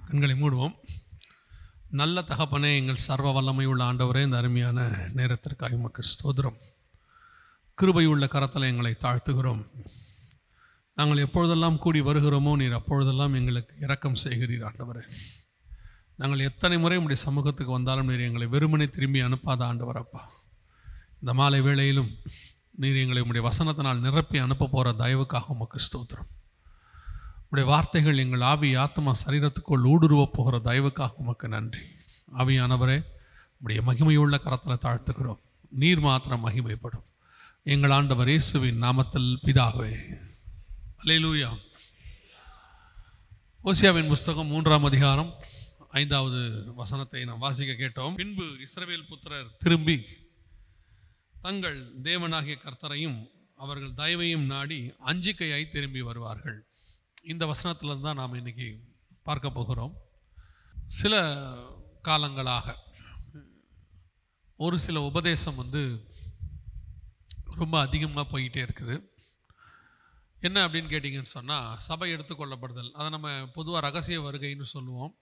கண்களை மூடுவோம். நல்ல தகப்பனே, எங்கள் சர்வ வல்லமை உள்ள ஆண்டவரே, இந்த அருமையான நேரத்திற்காக உமக்கு ஸ்தோத்திரம். கிருபை உள்ள கரத்தில் எங்களை தாழ்த்துகிறோம். நாங்கள் எப்பொழுதெல்லாம் கூடி வருகிறோமோ நீர் அப்பொழுதெல்லாம் எங்களுக்கு இரக்கம் செய்கிறீர் ஆண்டவரே. நாங்கள் எத்தனை முறை உம்முடைய சமூகத்துக்கு வந்தாலும் நீர் எங்களை வெறுமனே திரும்பி அனுப்பாத ஆண்டவர் அப்பா. இந்த மாலை வேளையிலும் நீர் எங்களை உம்முடைய வசனத்தினால் நிரப்பி அனுப்ப போகிற தயவுக்காக உமக்கு ஸ்தோத்திரம். உடைய வார்த்தைகள் எங்கள் ஆவி ஆத்மா சரீரத்துக்குள் ஊடுருவ போகிற தயவுக்காக உமக்கு நன்றி. ஆவியானவரே, உடைய மகிமையுள்ள கரத்தில் தாழ்த்துகிறோம். நீர் மாத்திரம் மகிமைப்படும். எங்கள் ஆண்டவர் இயேசுவின் நாமத்தில் பிதாவே, அல்லேலூயா. ஓசியாவின் புஸ்தகம் 3ஆம் அதிகாரம் 5வது வசனத்தை நாம் வாசிக்க கேட்டோம். பின்பு இஸ்ரவேல் புத்திரர் திரும்பி தங்கள் தேவனாகிய கர்த்தரையும் அவர்கள் தயவையும் நாடி அஞ்சிக்கையாய் திரும்பி வருவார்கள். இந்த வசனத்தில் தான் நாம் இன்றைக்கி பார்க்க போகிறோம். சில காலங்களாக ஒரு சில உபதேசம் ரொம்ப அதிகமாக போய்கிட்டே இருக்குது. என்ன அப்படின்னு கேட்டிங்கன்னு சொன்னால், சபை எடுத்துக்கொள்ளப்படுதல். அதை நம்ம பொதுவாக ரகசிய வருகைன்னு சொல்லுவோம்.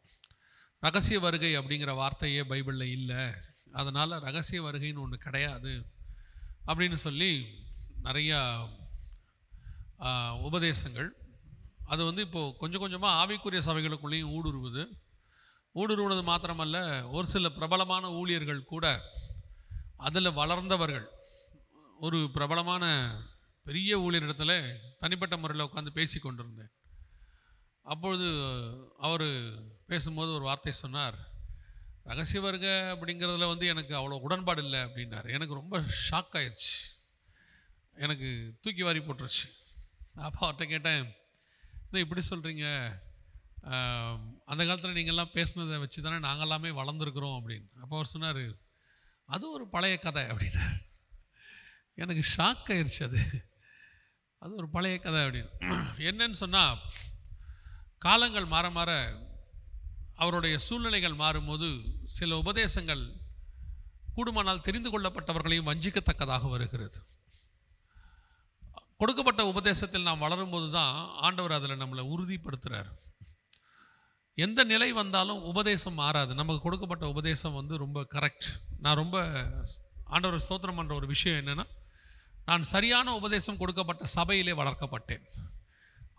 ரகசிய வருகை அப்படிங்கிற வார்த்தையே பைபிளில் இல்லை, அதனால் ரகசிய வருகைன்னு ஒன்று கிடையாது அப்படின்னு சொல்லி நிறையா உபதேசங்கள். அது இப்போது கொஞ்சம் கொஞ்சமாக ஆவிக்குரிய சபைகளுக்குள்ளேயும் ஊடுருவது மாத்திரமல்ல, ஒரு சில பிரபலமான ஊழியர்கள் கூட அதில் வளர்ந்தவர்கள். ஒரு பிரபலமான பெரிய ஊழியரிடத்தில் தனிப்பட்ட முறையில் உட்காந்து பேசி கொண்டிருந்தேன். அப்பொழுது அவர் பேசும்போது ஒரு வார்த்தை சொன்னார், ரகசிய வருகை அப்படிங்கிறதுல எனக்கு அவ்வளோ உடன்பாடு இல்லை அப்படின்னார். எனக்கு ரொம்ப ஷாக் ஆயிடுச்சு, எனக்கு தூக்கி வாரி போட்டுருச்சு. அப்போ அவர்கிட்ட கேட்டேன், என்ன இப்படி சொல்கிறீங்க? அந்த காலத்தில் நீங்கள்லாம் பேசினதை வச்சு தானே நாங்கள்லாமே வளர்ந்துருக்குறோம் அப்படின்னு. அப்போ அவர் சொன்னார், அது ஒரு பழைய கதை அப்படின்னார். எனக்கு ஷாக் ஆயிடுச்சு. அது ஒரு பழைய கதை அப்படின்னு. என்னன்னு சொன்னால், காலங்கள் மாற மாற அவருடைய சூழ்நிலைகள் மாறும்போது சில உபதேசங்கள் கூடுமானால் தெரிந்து கொள்ளப்பட்டவர்களையும் வஞ்சிக்கத்தக்கதாக வருகிறது. கொடுக்கப்பட்ட உபதேசத்தில் நாம் வளரும்போது தான் ஆண்டவர் அதில் நம்மளை உறுதிப்படுத்துகிறார். எந்த நிலை வந்தாலும் உபதேசம் மாறாது. நமக்கு கொடுக்கப்பட்ட உபதேசம் ரொம்ப கரெக்ட். நான் ரொம்ப ஆண்டவர் ஸ்தோத்திரம் பண்ணுற ஒரு விஷயம் என்னென்னா, நான் சரியான உபதேசம் கொடுக்கப்பட்ட சபையிலே வளர்க்கப்பட்டேன்.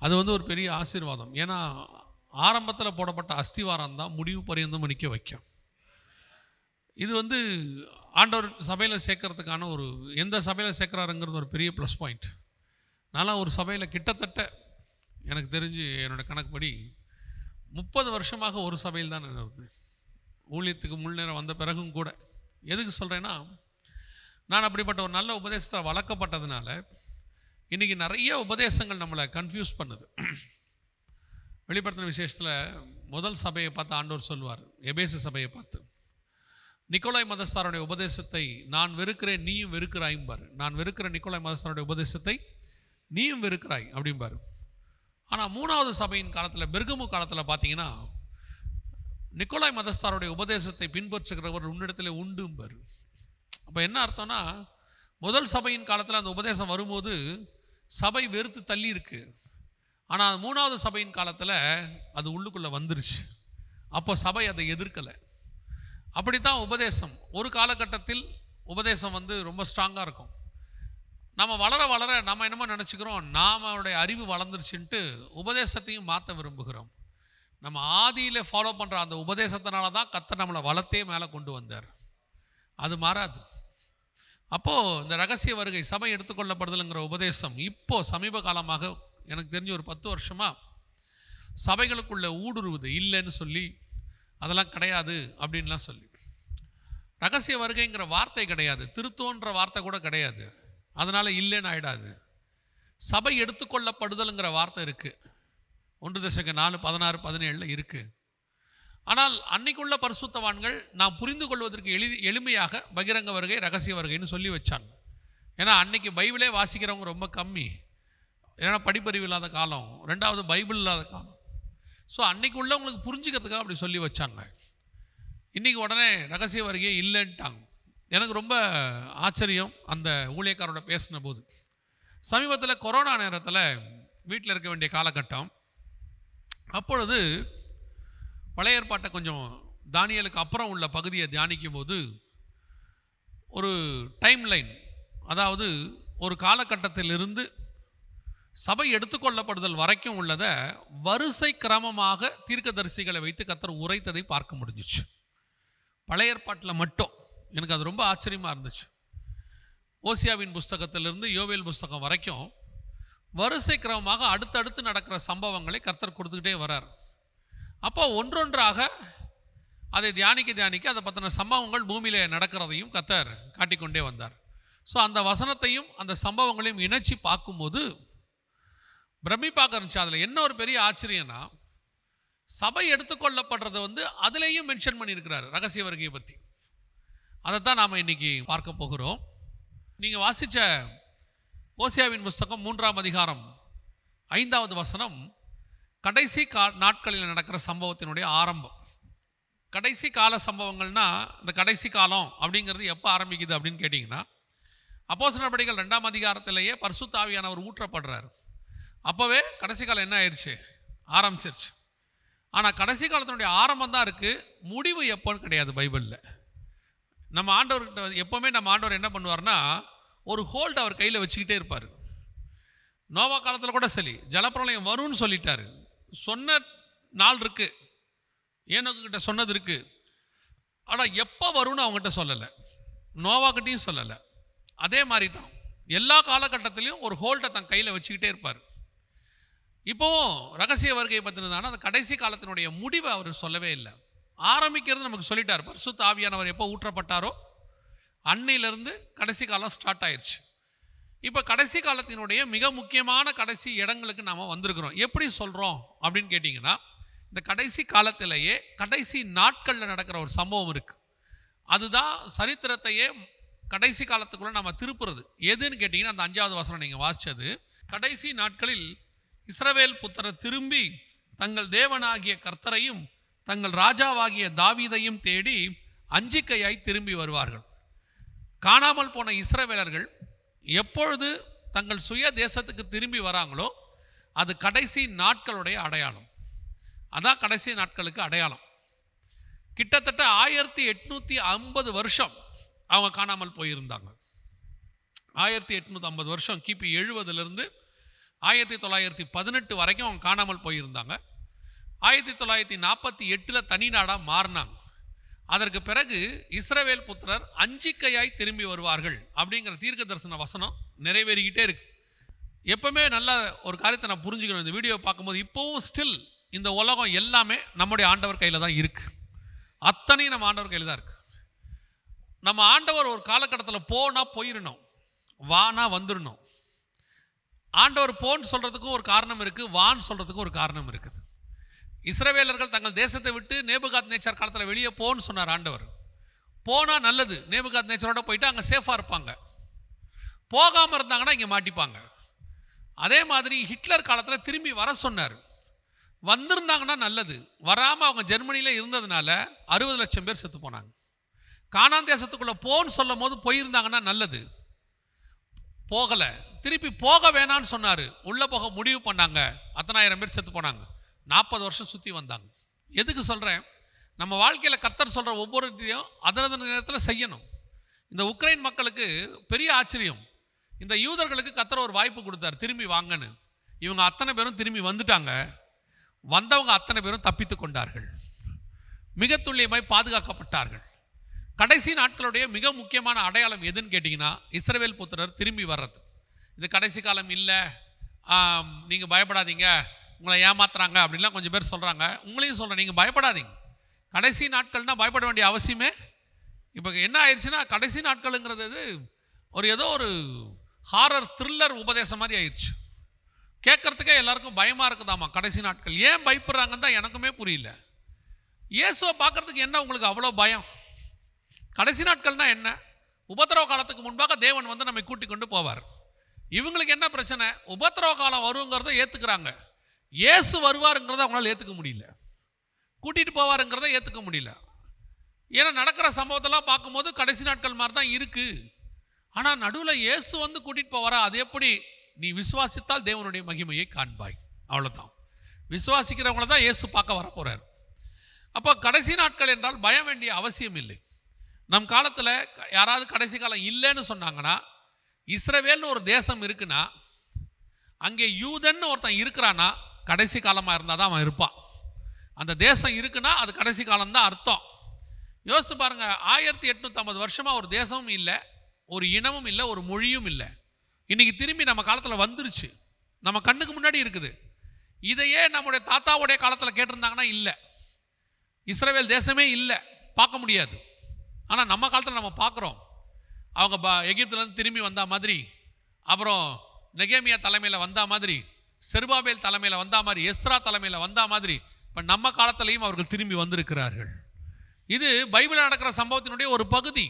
அது ஒரு பெரிய ஆசீர்வாதம். ஏன்னா ஆரம்பத்தில் போடப்பட்ட அஸ்திவாரம் தான் முடிவு பரியந்தம் நிற்க வைக்கும். இது ஆண்டவர் சபையில் சேர்க்கறதுக்கான எந்த சபையில் சேர்க்குறாருங்கிறது ஒரு பெரிய ப்ளஸ் பாயிண்ட். நான்லாம் ஒரு சபையில் கிட்டத்தட்ட எனக்கு தெரிஞ்சு என்னோடய கணக்குப்படி 30 வருஷமாக ஒரு சபையில் தான் நான் இருந்தேன். ஊழியத்துக்கு முழு நேரம் வந்த பிறகும் கூட. எதுக்கு சொல்கிறேன்னா, நான் அப்படிப்பட்ட ஒரு நல்ல உபதேசத்தை வளர்க்கப்பட்டதுனால இன்றைக்கி நிறைய உபதேசங்கள் நம்மளை கன்ஃபியூஸ் பண்ணுது. வெளிப்படுத்தின விசேஷத்தில் முதல் சபையை பார்த்து ஆண்டவர் சொல்வார், எபேசு சபையை பார்த்து, நிக்கோலாய் மதஸ்தாருடைய உபதேசத்தை நான் வெறுக்கிறேன், நீயும் வெறுக்கிறாயும்பார். நான் வெறுக்கிற நிக்கோலாய் மதஸ்தாருடைய உபதேசத்தை நீயும் வெறுக்கிறாய் அப்படிம்பார். ஆனால் 3வது சபையின் காலத்தில், பெர்கமு காலத்தில் பார்த்தீங்கன்னா, நிக்கோலாய் மதஸ்தாருடைய உபதேசத்தை பின்பற்றுகிறவர் உன்னிடத்தில் உண்டும்பார். அப்போ என்ன அர்த்தம்னா, முதல் சபையின் காலத்தில் அந்த உபதேசம் வரும்போது சபை வெறுத்து தள்ளி இருக்கு. ஆனால் 3வது சபையின் காலத்தில் அது உள்ளுக்குள்ளே வந்துருச்சு. அப்போ சபை அதை எதிர்க்கலை. அப்படி தான் உபதேசம். ஒரு காலகட்டத்தில் உபதேசம் ரொம்ப ஸ்ட்ராங்காக இருக்கும். நம்ம வளர வளர நம்ம என்னமோ நினச்சிக்கிறோம், நாமளுடைய அறிவு வளர்ந்துருச்சுன்ட்டு உபதேசத்தையும் மாற்ற விரும்புகிறோம். நம்ம ஆதியில் ஃபாலோ பண்ணுற அந்த உபதேசத்தினால தான் கர்த்தர் நம்மளை வளர்த்தே மேலே கொண்டு வந்தார். அது மாறாது. அப்போது இந்த ரகசிய வருகை, சபை எடுத்துக்கொள்ளப்படுதலுங்கிற உபதேசம் இப்போது சமீப காலமாக எனக்கு தெரிஞ்ச ஒரு 10 வருஷமாக சபைகளுக்குள்ளே ஊடுருவுது. இல்லைன்னு சொல்லி அதெல்லாம் கிடையாது அப்படின்லாம் சொல்லி, ரகசிய வருகைங்கிற வார்த்தை கிடையாது, திருத்தோன்ற வார்த்தை கூட கிடையாது, அதனால் இல்லைன்னு ஆகிடாது. சபை எடுத்துக்கொள்ளப்படுதலுங்கிற வார்த்தை இருக்குது. 1 தெசலோனிக்கேயர் 4:16-17 இருக்குது. ஆனால் அன்னைக்குள்ள பரிசுத்தவான்கள் நாம் புரிந்து கொள்வதற்கு எளிமையாக பகிரங்க வருகை, ரகசிய வருகைன்னு சொல்லி வச்சாங்க. ஏன்னா அன்னைக்கு பைபிளே வாசிக்கிறவங்க ரொம்ப கம்மி. ஏன்னா படிப்பறிவு இல்லாத காலம், 2வது பைபிள் இல்லாத காலம். ஸோ அன்னைக்கு உள்ளவங்களுக்கு புரிஞ்சுக்கிறதுக்காக அப்படி சொல்லி வச்சாங்க. இன்றைக்கி உடனே ரகசிய வருகையே இல்லைன்ட்டாங்க. எனக்கு ரொம்ப ஆச்சரியம் அந்த ஊழியக்காரோட பேசின போது. சமீபத்தில் கொரோனா நேரத்தில் வீட்டில் இருக்க வேண்டிய காலகட்டம். அப்பொழுது பழைய ஏற்பாட்டை கொஞ்சம் தானியேலுக்கு அப்புறம் உள்ள பகுதியை தியானிக்கும் போது ஒரு டைம் லைன், அதாவது ஒரு காலகட்டத்திலிருந்து சபை எடுத்துக்கொள்ளப்படுதல் வரைக்கும் உள்ளதை வரிசை கிரமமாக தீர்க்கதரிசிகளை வைத்து கர்த்தர் உரைத்ததை பார்க்க முடிஞ்சிச்சு. பழைய ஏற்பாட்டில் மட்டும் எனக்கு அது ரொம்ப ஆச்சரியமாக இருந்துச்சு. ஓசியாவின் புஸ்தகத்திலிருந்து யோவேல் புஸ்தகம் வரைக்கும் வரிசை கிரமமாக அடுத்தடுத்து நடக்கிற சம்பவங்களை கர்த்தர் கொடுத்துக்கிட்டே வரார். அப்போ ஒன்றொன்றாக அதை தியானிக்க அதை பற்றின சம்பவங்கள் பூமியில் நடக்கிறதையும் கர்த்தர் காட்டிக்கொண்டே வந்தார். ஸோ அந்த வசனத்தையும் அந்த சம்பவங்களையும் இணைச்சி பார்க்கும்போது பிரமிப்பாக இருந்துச்சு. அதில் என்ன ஒரு பெரிய ஆச்சரியம்னா, சபை எடுத்துக்கொள்ளப்படுறது அதுலேயும் மென்ஷன் பண்ணியிருக்கிறார் ரகசிய வருகையை பற்றி. அதைத்தான் நாம் இன்னைக்கு பார்க்க போகிறோம். நீங்கள் வாசித்த ஓசியாவின் புஸ்தகம் 3ஆம் அதிகாரம் 5வது வசனம் கடைசி நாட்களில் நடக்கிற சம்பவத்தினுடைய ஆரம்பம். கடைசி கால சம்பவங்கள்னா இந்த கடைசி காலம் அப்படிங்கிறது எப்போ ஆரம்பிக்குது அப்படின்னு கேட்டிங்கன்னா, அப்போஸ்தலர் நடபடிகள் 2ஆம் அதிகாரத்திலேயே பரிசுத்த ஆவியானவர் ஊற்றப்படுறார். அப்போவே கடைசி காலம் என்ன ஆயிடுச்சு, ஆரம்பிச்சிருச்சு. ஆனால் கடைசி காலத்தினுடைய ஆரம்பம் தான் இருக்குது, முடிவு எப்போன்னு கிடையாது. பைபிளில் நம்ம ஆண்டவர்கிட்ட எப்போவுமே நம்ம ஆண்டவர் என்ன பண்ணுவார்னா, ஒரு ஹோல்டு அவர் கையில் வச்சுக்கிட்டே இருப்பார். நோவா காலத்தில் கூட சரி, ஜலப்பிரளயம் வரும்னு சொல்லிட்டாரு, சொன்ன நாள் இருக்குது, ஏனோக்கிட்ட சொன்னது இருக்குது. ஆனால் எப்போ வரும்னு அவங்ககிட்ட சொல்லலை, நோவாக்கிட்டையும் சொல்லலை. அதே மாதிரி தான் எல்லா காலகட்டத்திலையும் ஒரு ஹோல்டை தன் கையில் வச்சுக்கிட்டே இருப்பார். இப்போவும் ரகசிய வருகையை பற்றினதான அந்த கடைசி காலத்தினுடைய முடிவை அவர் சொல்லவே இல்லை. ஆரம்பிக்கிறது நமக்கு சொல்லிட்டார். பரிசுத்த ஆவியானவர் எப்போ ஊற்றப்பட்டாரோ அன்னையிலிருந்து கடைசி காலம் ஸ்டார்ட் ஆயிடுச்சு. இப்போ கடைசி காலத்தினுடைய மிக முக்கியமான கடைசி இடங்களுக்கு நாம் வந்திருக்கிறோம். எப்படி சொல்கிறோம் அப்படின்னு கேட்டிங்கன்னா, இந்த கடைசி காலத்திலேயே கடைசி நாட்களில் நடக்கிற ஒரு சம்பவம் இருக்குது. அதுதான் சரித்திரத்தையே கடைசி காலத்துக்குள்ளே நம்ம திருப்புறது. எதுன்னு கேட்டிங்கன்னா, அந்த 5வது வசனம் நீங்கள் வாசித்தது, கடைசி நாட்களில் இஸ்ரவேல் புத்திரர் திரும்பி தங்கள் தேவனாகிய கர்த்தரையும் தங்கள் ராஜாவாகிய தாவீதையும் தேடி அஞ்சிக்கையாய் திரும்பி வருவார்கள். காணாமல் போன இஸ்ரவேலர்கள் எப்பொழுது தங்கள் சுய தேசத்துக்கு திரும்பி வராங்களோ அது கடைசி நாட்களுடைய அடையாளம். அதான் கடைசி நாட்களுக்கு அடையாளம். கிட்டத்தட்ட 1850 வருஷம் அவங்க காணாமல் போயிருந்தாங்க. 1850 வருஷம், கிபி 70லிருந்து 1918 வரைக்கும் அவங்க காணாமல் போயிருந்தாங்க. 1948 தனி நாடாக மாறினாங்க. அதற்கு பிறகு இஸ்ரவேல் புத்திரர் அஞ்சிக்கையாய் திரும்பி வருவார்கள் அப்படிங்கிற தீர்க்க தரிசன வசனம் நிறைவேறிக்கிட்டே இருக்கு. எப்பவுமே நல்ல ஒரு காரியத்தை நான் புரிஞ்சுக்கணும். இந்த வீடியோ பார்க்கும்போது இப்போவும் ஸ்டில் இந்த உலகம் எல்லாமே நம்முடைய ஆண்டவர் கையில் தான் இருக்குது. அத்தனையும் நம்ம ஆண்டவர் கையில் தான் இருக்குது. நம்ம ஆண்டவர் ஒரு காலகட்டத்தில் போனால் போயிடணும், வானா வந்துடணும். ஆண்டவர் போன்னு சொல்கிறதுக்கும் ஒரு காரணம் இருக்குது, வான்னு சொல்கிறதுக்கும் ஒரு காரணம் இருக்குது. இஸ்ரவேலர்கள் தங்கள் தேசத்தை விட்டு நேபுகாத் நேச்சர் காலத்தில் வெளியே போன்னு சொன்னார் ஆண்டவர். போனால் நல்லது, நேபுகாத் நேச்சரோட போயிட்டு அங்கே சேஃபாக இருப்பாங்க. போகாமல் இருந்தாங்கன்னா இங்கே மாட்டிப்பாங்க. அதே மாதிரி ஹிட்லர் காலத்தில் திரும்பி வர சொன்னார். வந்திருந்தாங்கன்னா நல்லது, வராமல் அவங்க ஜெர்மனியில் இருந்ததுனால 60 லட்சம் பேர் செத்து போனாங்க. கானான் தேசத்துக்குள்ளே போன்னு சொல்லும் போது போயிருந்தாங்கன்னா நல்லது, போகலை. திருப்பி போக வேணான்னு சொன்னார், உள்ளே போக முடிவு பண்ணாங்க. 10,000 பேர் செத்து போனாங்க. 40 வருஷம் சுற்றி வந்தாங்க. எதுக்கு சொல்கிறேன், நம்ம வாழ்க்கையில் கர்த்தர் சொல்கிற ஒவ்வொருத்தையும் அதனது நேரத்தில் செய்யணும். இந்த உக்ரைன் மக்களுக்கு பெரிய ஆச்சரியம், இந்த யூதர்களுக்கு கர்த்தர் ஒரு வாய்ப்பு கொடுத்தார், திரும்பி வாங்கன்னு. இவங்க அத்தனை பேரும் திரும்பி வந்துட்டாங்க. வந்தவங்க அத்தனை பேரும் தப்பித்து கொண்டார்கள், மிக துல்லியமாய் பாதுகாக்கப்பட்டார்கள். கடைசி நாட்களுடைய மிக முக்கியமான அடையாளம் எதுன்னு கேட்டிங்கன்னா, இஸ்ரவேல் புத்திரர் திரும்பி வர்றது. இது கடைசி காலம் இல்லை, நீங்கள் பயப்படாதீங்க, உங்களை ஏமாத்துறாங்க அப்படின்லாம் கொஞ்சம் பேர் சொல்கிறாங்க. உங்களையும் சொல்கிறேன், நீங்கள் பயப்படாதீங்க. கடைசி நாட்கள்னால் பயப்பட வேண்டிய அவசியமே. இப்போ என்ன ஆயிடுச்சுன்னா, கடைசி நாட்களுங்கிறது ஏதோ ஒரு ஹாரர் த்ரில்லர் உபதேசம் மாதிரி ஆயிடுச்சு. கேட்குறதுக்கே எல்லாருக்கும் பயமாக இருக்குதாமா கடைசி நாட்கள். ஏன் பயப்படுறாங்கன்னு தான் எனக்குமே புரியல. இயேசுவை பார்க்குறதுக்கு என்ன உங்களுக்கு அவ்வளோ பயம்? கடைசி நாட்கள்னால் என்ன? உபத்திரவ காலத்துக்கு முன்பாக தேவன் நம்மை கூட்டி கொண்டு போவார். இவங்களுக்கு என்ன பிரச்சனை? உபத்திரவ காலம் வருங்கிறத ஏற்றுக்கிறாங்க, இயேசு வருவாருங்கிறத அவங்களால ஏற்றுக்க முடியல, கூட்டிகிட்டு போவாருங்கிறத ஏற்றுக்க முடியல. ஏன்னா நடக்கிற சம்பவத்தெல்லாம் பார்க்கும்போது கடைசி நாட்கள் மாதிரி தான் இருக்குது. ஆனால் நடுவில் இயேசு கூட்டிகிட்டு போவாரா? அது எப்படி? நீ விசுவாசித்தால் தேவனுடைய மகிமையை காண்பாய், அவ்வளோதான். விசுவாசிக்கிறவங்கள தான் இயேசு பார்க்க வர போகிறார். அப்போ கடைசி நாட்கள் என்றால் பயம் வேண்டிய அவசியம் இல்லை. நம் காலத்தில் யாராவது கடைசி காலம் இல்லைன்னு சொன்னாங்கன்னா, இஸ்ரவேல்னு ஒரு தேசம் இருக்குன்னா, அங்கே யூதன்னு ஒருத்தன் இருக்கிறான்னா கடைசி காலமாக இருந்தால் தான் அவன் இருப்பான். அந்த தேசம் இருக்குன்னா அது கடைசி காலம்தான் அர்த்தம். யோசிச்சு பாருங்க, 1850 வருஷமாக ஒரு தேசமும் இல்லை, ஒரு இனமும் இல்லை, ஒரு மொழியும் இல்லை. இன்னைக்கு திரும்பி நம்ம காலத்தில் வந்துருச்சு, நம்ம கண்ணுக்கு முன்னாடி இருக்குது. இதையே நம்முடைய தாத்தாவுடைய காலத்தில் கேட்டிருந்தாங்கன்னா இல்லை, இஸ்ரவேல் தேசமே இல்லை, பார்க்க முடியாது. ஆனால் நம்ம காலத்தில் நம்ம பார்க்குறோம். அவங்க எகிப்துலேருந்து திரும்பி வந்தா மாதிரி, அப்புறம் நெகேமியா தலைமையில் வந்தா மாதிரி, செருபாபேல் தலைமையில் வந்தா மாதிரி, எஸ்ரா தலைமையில் வந்தா மாதிரி, இப்போ நம்ம காலத்திலையும் அவர்கள் திரும்பி வந்திருக்கிறார்கள். இது பைபிள் நடக்கிற சம்பவத்தினுடைய ஒரு பகுதி.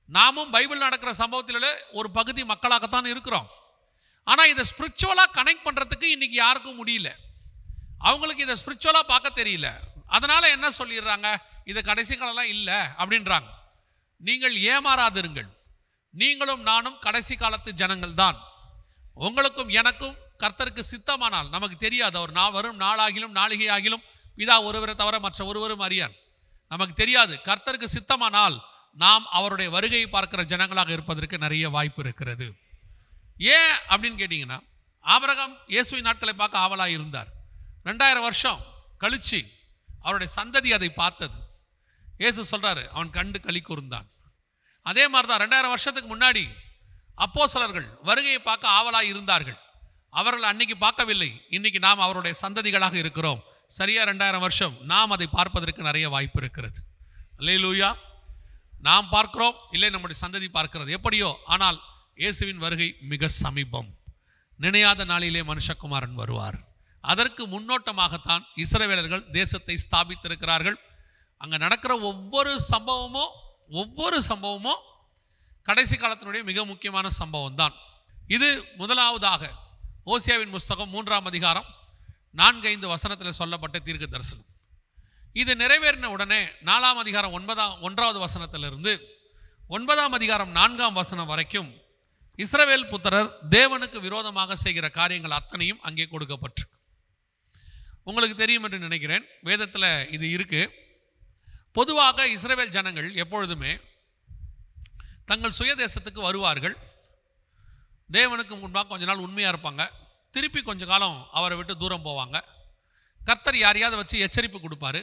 நாமும் பைபிள் நடக்கிற சம்பவத்தில் ஒரு பகுதி மக்களாகத்தான் இருக்கிறோம். ஆனால் இதை ஸ்பிரிச்சுவலாக கனெக்ட் பண்ணுறதுக்கு இன்றைக்கி யாருக்கும் முடியல. அவங்களுக்கு இதை ஸ்பிரிச்சுவலாக பார்க்க தெரியல. அதனால் என்ன சொல்லிடுறாங்க, இது கடைசி காலம்லாம் இல்லை அப்படின்றாங்க. நீங்கள் ஏமாறாதிருங்கள், நீங்களும் நானும் கடைசி காலத்து ஜனங்கள் தான். உங்களுக்கும் எனக்கும் கர்த்தருக்கு சித்தமானால், நமக்கு தெரியாது அவர் வரும் நாளாகிலும் நாளிகை ஆகிலும் பிதா ஒருவரை தவிர மற்ற ஒருவரும் அறியார், நமக்கு தெரியாது. கர்த்தருக்கு சித்தமானால் நாம் அவருடைய வருகையை பார்க்கிற ஜனங்களாக இருப்பதற்கு நிறைய வாய்ப்பு இருக்கிறது. ஏன் அப்படின்னு கேட்டிங்கன்னா, ஆபிரகாம் இயேசுவின் நாட்களை பார்க்க ஆவலாக இருந்தார். 2000 வருஷம் கழிச்சு அவருடைய சந்ததி அதை பார்த்தது. இயேசு சொல்கிறாரு, அவன் கண்டு களி கூர்ந்தான். அதே மாதிரி தான் 2000 வருஷத்துக்கு முன்னாடி அப்போஸ்தலர்கள் வருகையை பார்க்க ஆவலாக இருந்தார்கள். அவர்கள் அன்னைக்கு பார்க்கவில்லை, இன்னைக்கு நாம் அவருடைய சந்ததிகளாக இருக்கிறோம். சரியா 2000 வருஷம் நாம் அதை பார்ப்பதற்கு நிறைய வாய்ப்பு இருக்கிறது. அல்லேலூயா. நாம் பார்க்கிறோம், இல்லை நம்முடைய சந்ததி பார்க்கிறது, எப்படியோ. ஆனால் இயேசுவின் வருகை மிக சமீபம். நினையாத நாளிலே மனுஷகுமாரன் வருவார். அதற்கு முன்னோட்டமாகத்தான் இஸ்ரவேலர்கள் தேசத்தை ஸ்தாபித்திருக்கிறார்கள். அங்கே நடக்கிற ஒவ்வொரு சம்பவமும் கடைசி காலத்தினுடைய மிக முக்கியமான சம்பவம் தான். இது முதலாவதாக ஓசியாவின் புஸ்தகம் 3ஆம் அதிகாரம் 4-5 வசனத்தில் சொல்லப்பட்ட தீர்க்க தரிசனம். இது நிறைவேறின உடனே 4ஆம் அதிகாரம் 1வது வசனத்திலிருந்து 9ஆம் அதிகாரம் 4ஆம் வசனம் வரைக்கும் இஸ்ரவேல் புத்திரர் தேவனுக்கு விரோதமாக செய்கிற காரியங்கள் அத்தனையும் அங்கே கொடுக்கப்பட்டு, உங்களுக்கு தெரியும் என்று நினைக்கிறேன், வேதத்தில் இது இருக்கு. பொதுவாக இஸ்ரவேல் ஜனங்கள் எப்பொழுதுமே தங்கள் சுய தேசத்துக்கு வருவார்கள். தேவனுக்கு முன்பாக கொஞ்ச நாள் உண்மையாக இருப்பாங்க, திருப்பி கொஞ்ச காலம் அவரை விட்டு தூரம் போவாங்க. கர்த்தர் யாரையாவது வச்சு எச்சரிப்பு கொடுப்பாரு,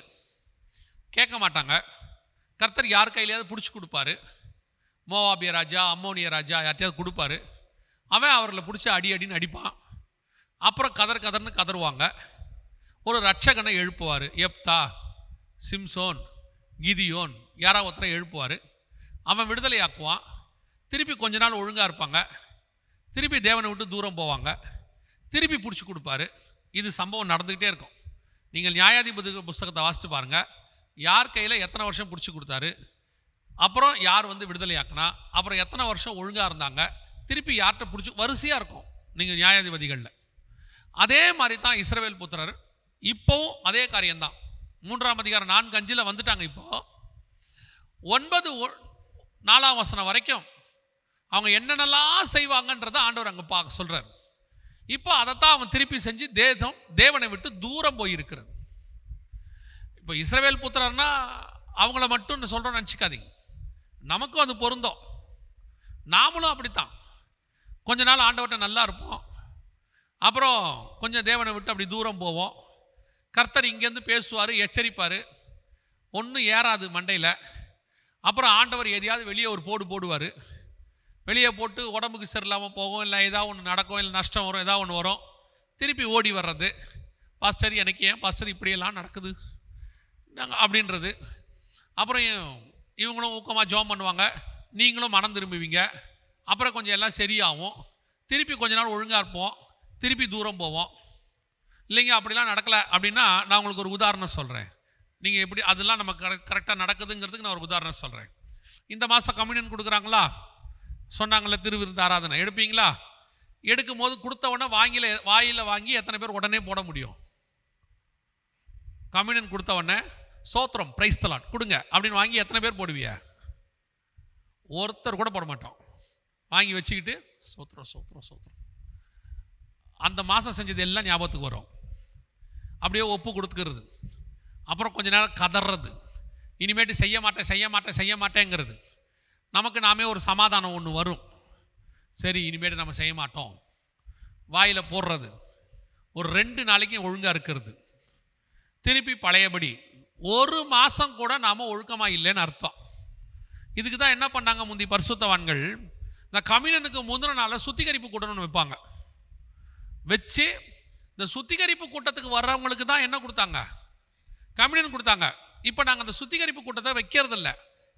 கேட்க மாட்டாங்க. கர்த்தர் யார் கையிலையாவது பிடிச்சி கொடுப்பாரு. மோவாபிய ராஜா, அம்மோனிய ராஜா யார்ட்டையாவது கொடுப்பாரு. அவன் அவர்களை பிடிச்சி அடின்னு அடிப்பான். அப்புறம் கதர்னு கதறுவாங்க. ஒரு ரட்சகனை எழுப்புவார். எப்தா, சிம்சோன், கிதியோன், யாராவது ஒருத்தரை எழுப்புவார். அவன் விடுதலை ஆக்குவான். திருப்பி கொஞ்ச நாள் ஒழுங்காக இருப்பாங்க, திருப்பி தேவனை விட்டு தூரம் போவாங்க, திருப்பி பிடிச்சி கொடுப்பாரு. இது சம்பவம் நடந்துக்கிட்டே இருக்கும். நீங்கள் நியாயாதிபதி புஸ்தகத்தை வாசித்து பாருங்கள், யார் கையில் எத்தனை வருஷம் பிடிச்சி கொடுத்தாரு, அப்புறம் யார் விடுதலை ஆக்கினா, அப்புறம் எத்தனை வருஷம் ஒழுங்காக இருந்தாங்க, திருப்பி யார்கிட்ட பிடிச்சி வரிசையாக இருக்கும் நீங்கள் நியாயாதிபதிகளில். அதே மாதிரி தான் இஸ்ரவேல் புத்திரர் இப்போவும் அதே காரியம்தான். 3ஆம் அதிகாரம் 4-5 வந்துட்டாங்க. இப்போது 9-4ஆம் வசனம் வரைக்கும் அவங்க என்னென்னலாம் செய்வாங்கன்றதை ஆண்டவர் அங்கே சொல்கிறார். இப்போ அதைத்தான் அவன் திருப்பி செஞ்சு தேவனை விட்டு தூரம் போயிருக்கிறது. இப்போ இஸ்ரவேல் புத்திரர்னா அவங்கள மட்டும் சொல்கிறோன்னு நினச்சிக்காதீங்க, நமக்கும் அது பொருந்தோம். நாமளும் அப்படித்தான். கொஞ்ச நாள் ஆண்டவர்கிட்ட நல்லா இருப்போம், அப்புறம் கொஞ்சம் தேவனை விட்டு அப்படி தூரம் போவோம். கர்த்தர் இங்கேருந்து பேசுவார், எச்சரிப்பார், ஒன்றும் ஏறாது மண்டையில். அப்புறம் ஆண்டவர் எதையாவது வெளியே ஒரு போடுவார். வெளியே போட்டு உடம்புக்கு சரியில்லாமல் போகும், இல்லை ஏதாவது ஒன்று நடக்கும், இல்லை நஷ்டம் வரும், ஏதாவது ஒன்று வரும். திருப்பி ஓடி வர்றது, பாஸ்டர் எனக்கு ஏன் பாஸ்டர் இப்படியெல்லாம் நடக்குது நாங்கள் அப்படின்றது. அப்புறம் இவங்களும் ஊக்கமாக ஜெபம் பண்ணுவாங்க, நீங்களும் மனம் திரும்புவீங்க. அப்புறம் கொஞ்சம் எல்லாம் சரியாகும், திருப்பி கொஞ்ச நாள் ஒழுங்காக இருப்போம், திருப்பி தூரம் போவோம். இல்லைங்க அப்படிலாம் நடக்கலை அப்படின்னா நான் உங்களுக்கு ஒரு உதாரணம் சொல்கிறேன். நீங்கள் எப்படி அதெல்லாம் நம்ம கரெக்டாக நடக்குதுங்கிறதுக்கு நான் ஒரு உதாரணம் சொல்கிறேன். இந்த மாதம் கம்யூனியன் கொடுக்குறாங்களா, சொன்னாங்களே திருவிருந்து ஆராதனை எடுப்பீங்களா? எடுக்கும் போது கொடுத்த உடனே வாயில் வாங்கி எத்தனை பேர் உடனே போட முடியும்? கம்யூனியன் கொடுத்த உடனே சோத்திரம் பிரைஸ் தி லார்ட் கொடுங்க அப்படின்னு வாங்கி எத்தனை பேர் போடுவிய? ஒருத்தர் கூட போட மாட்டோம். வாங்கி வச்சுக்கிட்டு சோத்திரம் சோத்திரம் சோத்திரம். அந்த மாதம் செஞ்சது எல்லாம் ஞாபகத்துக்கு வரும், அப்படியே ஒப்பு கொடுத்துக்கிறது. அப்புறம் கொஞ்ச நேரம் கதறது, இனிமேட்டு செய்ய மாட்டேன் செய்ய மாட்டேன் செய்ய மாட்டேங்கிறது. நமக்கு நாமே ஒரு சமாதானம் ஒன்று வரும், சரி இனிமேட்டு நம்ம செய்ய மாட்டோம், வாயில் போடுறது. ஒரு 2 நாளைக்கு ஒழுங்காக இருக்கிறது, திருப்பி பழையபடி. 1 மாதம் கூட நாம் ஒழுக்கமாக இல்லைன்னு அர்த்தம். இதுக்கு தான் என்ன பண்ணாங்க முந்தி பரிசுத்தவான்கள், இந்த கம்யூனனுக்கு முந்தின நாளில் சுத்திகரிப்பு கூட்டம்னு வைப்பாங்க. வச்சு இந்த சுத்திகரிப்பு கூட்டத்துக்கு வர்றவங்களுக்கு தான் என்ன கொடுத்தாங்க, கம்யூனன் கொடுத்தாங்க. இப்போ நாங்கள் அந்த சுத்திகரிப்பு கூட்டத்தை வைக்கிறதில்ல,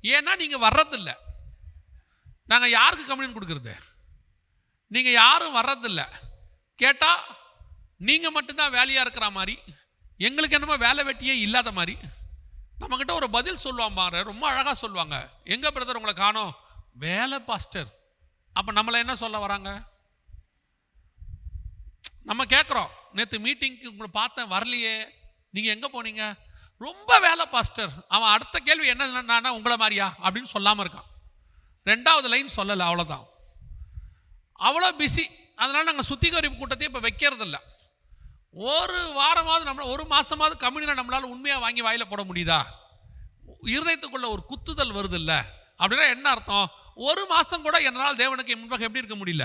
ஏன்னா நீங்கள் வர்றதில்லை. நாங்கள் யாருக்கு கம்யூனன் கொடுக்குறது? நீங்கள் யாரும் வர்றதில்லை. கேட்டால் நீங்கள் மட்டும்தான் வேலையாக இருக்கிற மாதிரி, எங்களுக்கு என்னமோ வேலை வெட்டியே இல்லாத மாதிரி நம்மக்கிட்ட ஒரு பதில் சொல்லுவாங்க பாரு, ரொம்ப அழகாக சொல்லுவாங்க. எங்கே பிரதர் உங்களை காணோம்? வேலை பாஸ்டர். அப்போ நம்மளை என்ன சொல்ல வராங்க? நம்ம கேட்குறோம், நேற்று மீட்டிங்க்கு உங்களை பார்த்தேன் வரலையே, நீங்கள் எங்கே போனீங்க? ரொம்ப வேலை பாஸ்டர். அவன் அடுத்த கேள்வி என்ன, உங்களை மாதிரியா அப்படின்னு சொல்லாமல் இருக்கான். 2வது லைன் சொல்லலை, அவ்வளோதான். அவ்வளோ பிஸி. அதனால் நாங்கள் சுத்திகரிப்பு கூட்டத்தையும் இப்போ வைக்கிறதில்ல. ஒரு வாரமாவது நம்மளை, ஒரு மாதமாவது கம்யூனியில் நம்மளால் உண்மையாக வாங்கி வாயில் போட முடியுதா? இருதயத்துக்குள்ள ஒரு குத்துதல் வருது இல்லை அப்படின்னா என்ன அர்த்தம்? 1 மாதம் கூட என்னால் தேவனுக்கு முன்பாக எப்படி இருக்க முடியல,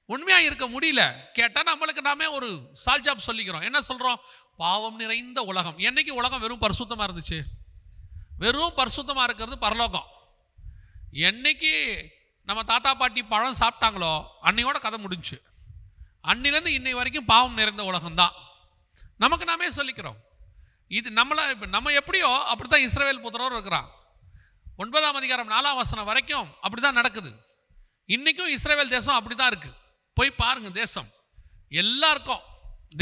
உண்மையாக இருக்க முடியல. கேட்டால் நம்மளுக்கு நாமே ஒரு சால்ஜாப் சொல்லிக்கிறோம். என்ன சொல்கிறோம்? பாவம் நிறைந்த உலகம். என்னைக்கு உலகம் வெறும் பரிசுத்தமாக இருந்துச்சு? வெறும் பரிசுத்தமாக இருக்கிறது பரலோகம். என்னைக்கு நம்ம தாத்தா பாட்டி பழம் சாப்பிட்டாங்களோ அன்னையோட கதை முடிஞ்சு. அன்னிலேருந்து இன்னை வரைக்கும் பாவம் நிறைந்த உலகம்தான். நமக்கு நாமே சொல்லிக்கிறோம். இது நம்மளை இப்போ நம்ம எப்படியோ அப்படி தான் இஸ்ரவேல் புத்திரர் இருக்கிறான். 9ஆம் அதிகாரம் 4ஆம் வசனம் வரைக்கும் அப்படி தான் நடக்குது. இன்றைக்கும் இஸ்ரவேல் தேசம் அப்படி தான் இருக்குது. போய் பாருங்கள், தேசம் எல்லாருக்கும்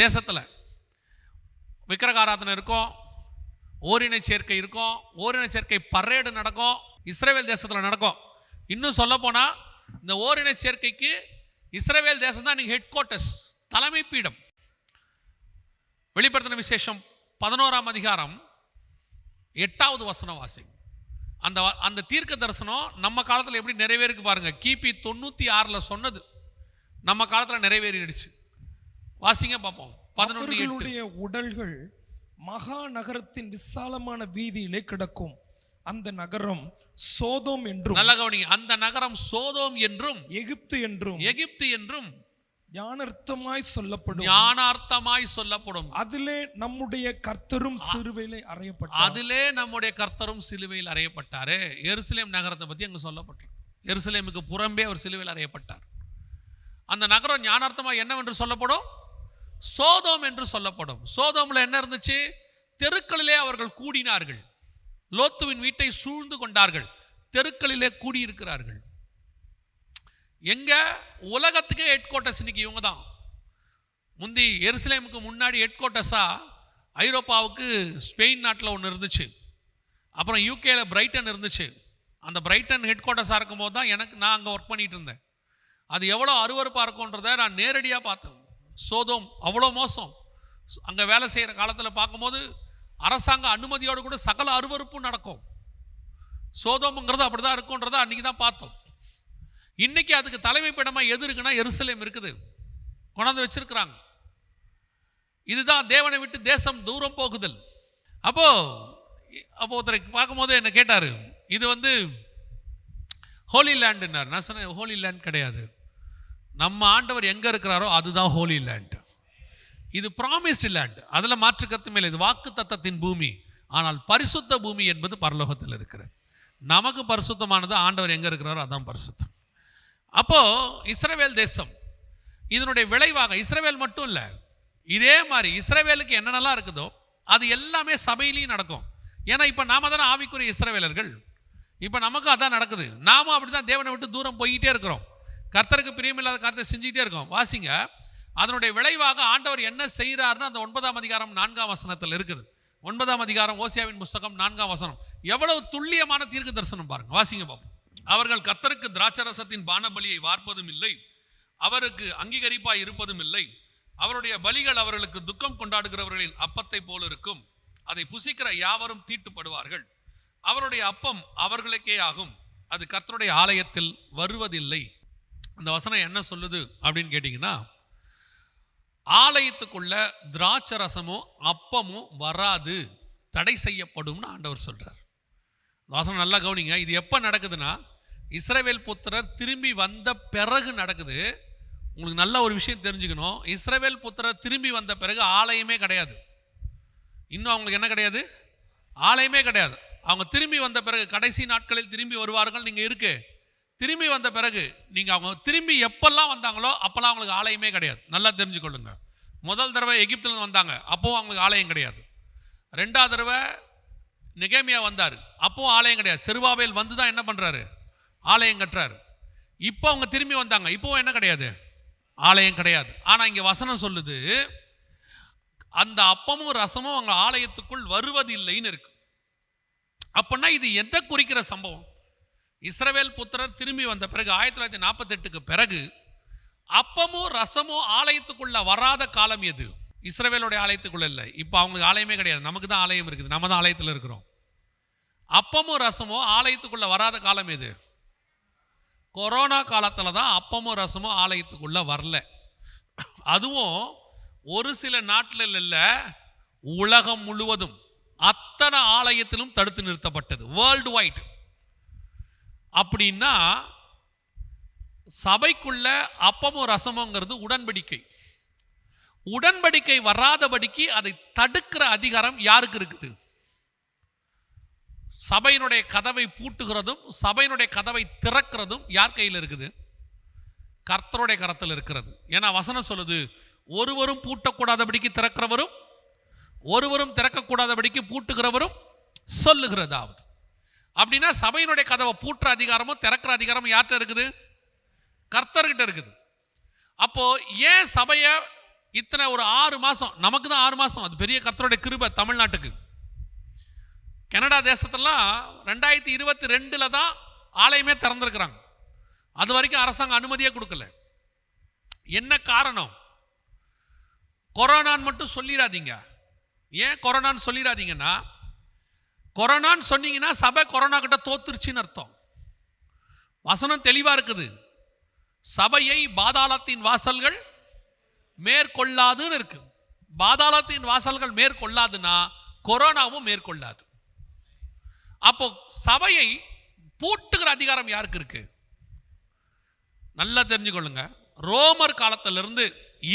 தேசத்தில் விக்கிரகாராதனை இருக்கும், ஓரினை சேர்க்கை இருக்கும், ஓரினை சேர்க்கை பரேடு நடக்கும், இஸ்ரவேல் தேசத்தில் நடக்கும். இன்னும் சொல்லப்போனால் இந்த ஓரினை சேர்க்கைக்கு இஸ்ரவேல் தேசம் தான் இன்றைக்கி ஹெட் குவார்ட்டர்ஸ், தலைமை பீடம். வெளிப்படுத்தின விசேஷம் 11ஆம் அதிகாரம் 8வது வசனம் வாசி. அந்த தீர்க்க தரிசனம் நம்ம காலத்தில் எப்படி நிறைவேறிக்கு பாருங்கள். கிபி 96 சொன்னது நம்ம காலத்தில் நிறைவேறிடுச்சு. வாசிங்க பார்ப்போம். 11:8. உடல்கள் மகா நகரத்தின் விசாலமான வீதியிலே கிடக்கும். அந்த நகரம் சோதோம் என்றும், நல்ல கவனிங்க, அந்த நகரம் சோதோம் என்றும் எகிப்து என்றும் ஞானார்த்தமாய் சொல்லப்படும். அதிலே நம்முடைய கர்த்தரும் சிலுவையில் அறையப்பட்டாரே. எருசலேம் நகரத்தை பற்றி அங்கே சொல்லப்பட்டிருக்கு. எருசலேமுக்கு புறம்பே அவர் சிலுவையில் அறையப்பட்டார். அந்த நகரம் ஞானார்த்தமாக என்னவென்று சொல்லப்படும்? சோதோம் என்று சொல்லப்படும். சோதோமில் என்ன இருந்துச்சு? தெருக்களிலே அவர்கள் கூடினார்கள், லோத்துவின் வீட்டை சூழ்ந்து கொண்டார்கள், தெருக்களிலே கூடியிருக்கிறார்கள். எங்க? உலகத்துக்கே ஹெட் குவார்ட்டர்ஸ் இன்னைக்கு இவங்க தான். முந்தி எருசலேமுக்கு முன்னாடி ஹெட் குவார்ட்டர்ஸா ஐரோப்பாவுக்கு ஸ்பெயின் நாட்டில் ஒன்று இருந்துச்சு, அப்புறம் யூகேல பிரைட்டன் இருந்துச்சு. அந்த பிரைட்டன் ஹெட் குவார்ட்டர்ஸாக இருக்கும்போது தான் நான் அங்கே ஒர்க் பண்ணிட்டு இருந்தேன். அது எவ்வளோ அருவருப்பாக இருக்கும்ன்றதை நான் நேரடியாக பார்த்தேன். சோதோம் அவ்வளோ மோசம். அங்கே வேலை செய்கிற காலத்தில் பார்க்கும்போது அரசாங்க அனுமதியோடு கூட சகல அருவருப்பும் நடக்கும். சோதோம்ங்கிறது அப்படி தான் இருக்குன்றதை அன்றைக்கி தான் பார்த்தோம். இன்னைக்கு அதுக்கு தலைமை பீடமாக எது இருக்குன்னா எருசலேம் இருக்குது, கொண்டாந்து வச்சிருக்கிறாங்க. இதுதான் தேவனை விட்டு தேசம் தூரம் போகுதல். அப்போ ஒருத்தரை பார்க்கும்போது என்ன கேட்டார், இது ஹோலி லேண்டுன்னார். நான் சொன்னேன், ஹோலி லேண்ட் கிடையாது. நம்ம ஆண்டவர் எங்கே இருக்கிறாரோ அதுதான் ஹோலி லேண்ட். இது ப்ராமிஸ்டு லேண்ட், அதில் மாற்று கருத்து மேலே. இது வாக்கு தத்தத்தின் பூமி. ஆனால் பரிசுத்த பூமி என்பது பரலோகத்தில் இருக்கிறது. நமக்கு பரிசுத்தமானது ஆண்டவர் எங்கே இருக்கிறாரோ அதான் பரிசுத்தம். அப்போது இஸ்ரவேல் தேசம் இதனுடைய விளைவாக, இஸ்ரவேல் மட்டும் இல்லை, இதே மாதிரி இஸ்ரவேலுக்கு என்னென்னலாம் இருக்குதோ அது எல்லாமே சபையிலையும் நடக்கும். ஏன்னா இப்போ நாம தானே ஆவிக்குரிய இஸ்ரவேலர்கள். இப்போ நமக்கு அதான் நடக்குது. நாமும் அப்படி தான் தேவனை விட்டு தூரம் போய்கிட்டே இருக்கிறோம், கர்த்தருக்கு பிரியமில்லாத காரியத்தை செஞ்சுக்கிட்டே இருக்கோம். வாசிங்க, அதனுடைய விளைவாக ஆண்டவர் என்ன செய்கிறாருன்னு அந்த 9ஆம் அதிகாரம் 4ஆம் வசனத்தில் இருக்குது. 9ஆம் அதிகாரம் ஓசியாவின் புஸ்தகம் 4ஆம் வசனம். எவ்வளவு துல்லியமான தீர்க்க தரிசனம் பாருங்க. வாசிங்க பாப்போம். அவர்கள் கர்த்தருக்கு திராட்சரசத்தின் பானபலியை வார்ப்பதும் இல்லை, அவருக்கு அங்கீகரிப்பாய் இருப்பதும் இல்லை. அவருடைய பலிகள் அவர்களுக்கு துக்கம் கொண்டாடுகிறவர்களின் அப்பத்தை போல இருக்கும். அதை புசிக்கிற யாவரும் தீட்டுப்படுவார்கள். அவருடைய அப்பம் அவர்களுக்கே ஆகும், அது கர்த்தருடைய ஆலயத்தில் வருவதில்லை. அந்த வசனம் என்ன சொல்லுது அப்படின்னு கேட்டிங்கன்னா, ஆலயத்துக்குள்ள திராட்சரசமோ அப்பமோ வராது தடை செய்யப்படும்னு ஆண்டவர் சொல்கிறார். வாசனம் நல்லா கவனிங்க. இது எப்போ நடக்குதுன்னா இஸ்ரவேல் புத்திரர் திரும்பி வந்த பிறகு நடக்குது. உங்களுக்கு நல்ல ஒரு விஷயம் தெரிஞ்சுக்கணும். இஸ்ரவேல் புத்திரர் திரும்பி வந்த பிறகு ஆலயமே கிடையாது. இன்னும் அவங்களுக்கு என்ன கிடையாது? ஆலயமே கிடையாது. அவங்க திரும்பி வந்த பிறகு கடைசி நாட்களில் திரும்பி வருவார்கள். நீங்கள் இருக்கு திரும்பி வந்த பிறகு நீங்கள் அவங்க திரும்பி எப்பெல்லாம் வந்தாங்களோ அப்போல்லாம் அவங்களுக்கு ஆலயமே கிடையாது. நல்லா தெரிஞ்சுக்கொள்ளுங்க. முதல் தடவை எகிப்தில் வந்தாங்க, அப்போவும் அவங்களுக்கு ஆலயம் கிடையாது. ரெண்டாவது தடவை நெகேமியா வந்தார், அப்போவும் ஆலயம் கிடையாது. செருபாபேல் வந்து தான் என்ன பண்ணுறாரு? ஆலயம் கட்டுறாரு. இப்போ அவங்க திரும்பி வந்தாங்க, இப்போவும் என்ன கிடையாது? ஆலயம் கிடையாது. ஆனால் இங்கே வசனம் சொல்லுது, அந்த அப்பமும் ரசமும் அவங்க ஆலயத்துக்குள் வருவதில்லைன்னு இருக்கு. அப்படின்னா இது எதை குறிக்கிற சம்பவம்? இஸ்ரவேல் புத்திரர் திரும்பி வந்த பிறகு 1948க்கு பிறகு அப்பமும் ரசமும் ஆலயத்துக்குள்ள வராத காலம் எது? இஸ்ரவேலுடைய ஆலயத்துக்குள்ள இல்லை. இப்போ அவங்களுக்கு ஆலயமே கிடையாது, நமக்கு தான் ஆலயம் இருக்குது, நம்ம தான் ஆலயத்தில் இருக்கிறோம். அப்பமும் ரசமும் ஆலயத்துக்குள்ள வராத காலம் எது? கொரோனா காலத்தில் தான் அப்பமும் ரசமும் ஆலயத்துக்குள்ள வரல. அதுவும் ஒரு சில நாட்டில் இல்லை, உலகம் முழுவதும் அத்தனை ஆலயத்திலும் தடுத்து நிறுத்தப்பட்டது, வேர்ல்டு வைட். அப்படின்னா சபைக்குள்ள அப்பமும் ரசமுங்கிறது உடன்படிக்கை. உடன்படிக்கை வராதபடிக்கு அதை தடுக்கிற அதிகாரம் யாருக்கு இருக்குது? சபையினுடைய கதவை பூட்டுகிறதும் சபையினுடைய கதவை திறக்கிறதும் யார் கையில் இருக்குது? கர்த்தருடைய கரத்தில் இருக்கிறது. ஏன்னா வசனம் சொல்லுது, ஒருவரும் பூட்டக்கூடாதபடிக்கு திறக்கிறவரும் ஒருவரும் திறக்கக்கூடாதபடிக்கு பூட்டுகிறவரும் சொல்லுகிறதாவது. அப்படின்னா சபையினுடைய கதவை பூட்டுற அதிகாரமும் திறக்கிற அதிகாரமும் யார்கிட்ட இருக்குது? கர்த்தர்கிட்ட இருக்குது. அப்போ ஏன் சபையை இத்தனை ஒரு 6 மாதம், நமக்கு தான் 6 மாதம், அது பெரிய கர்த்தருடைய கிருபை. தமிழ்நாட்டுக்கு கனடா தேசத்தெல்லாம் 2022 தான் ஆலயமே திறந்திருக்கிறாங்க. அது வரைக்கும் அரசாங்கம் அனுமதியே கொடுக்கல. என்ன காரணம்? கொரோனான்னு மட்டும் சொல்லிடாதீங்க. ஏன் கொரோனான்னு சொல்லிடாதீங்கன்னா, கொரோனான்னு சொன்னீங்கன்னா சபை கொரோனா கிட்ட தோத்துருச்சுன்னு அர்த்தம். வசனம் தெளிவாக இருக்குது, சபையை பாதாளத்தின் வாசல்கள் மேற்கொள்ளாதுன்னு இருக்கு. பாதாளத்தின் வாசல்கள் மேற்கொள்ளாதுன்னா கொரோனாவும் மேற்கொள்ளாது. அப்போ சபையை பூட்டுகிற அதிகாரம் யாருக்கு இருக்கு? நல்லா தெரிஞ்சுக்கொள்ளுங்க. ரோமர் காலத்திலிருந்து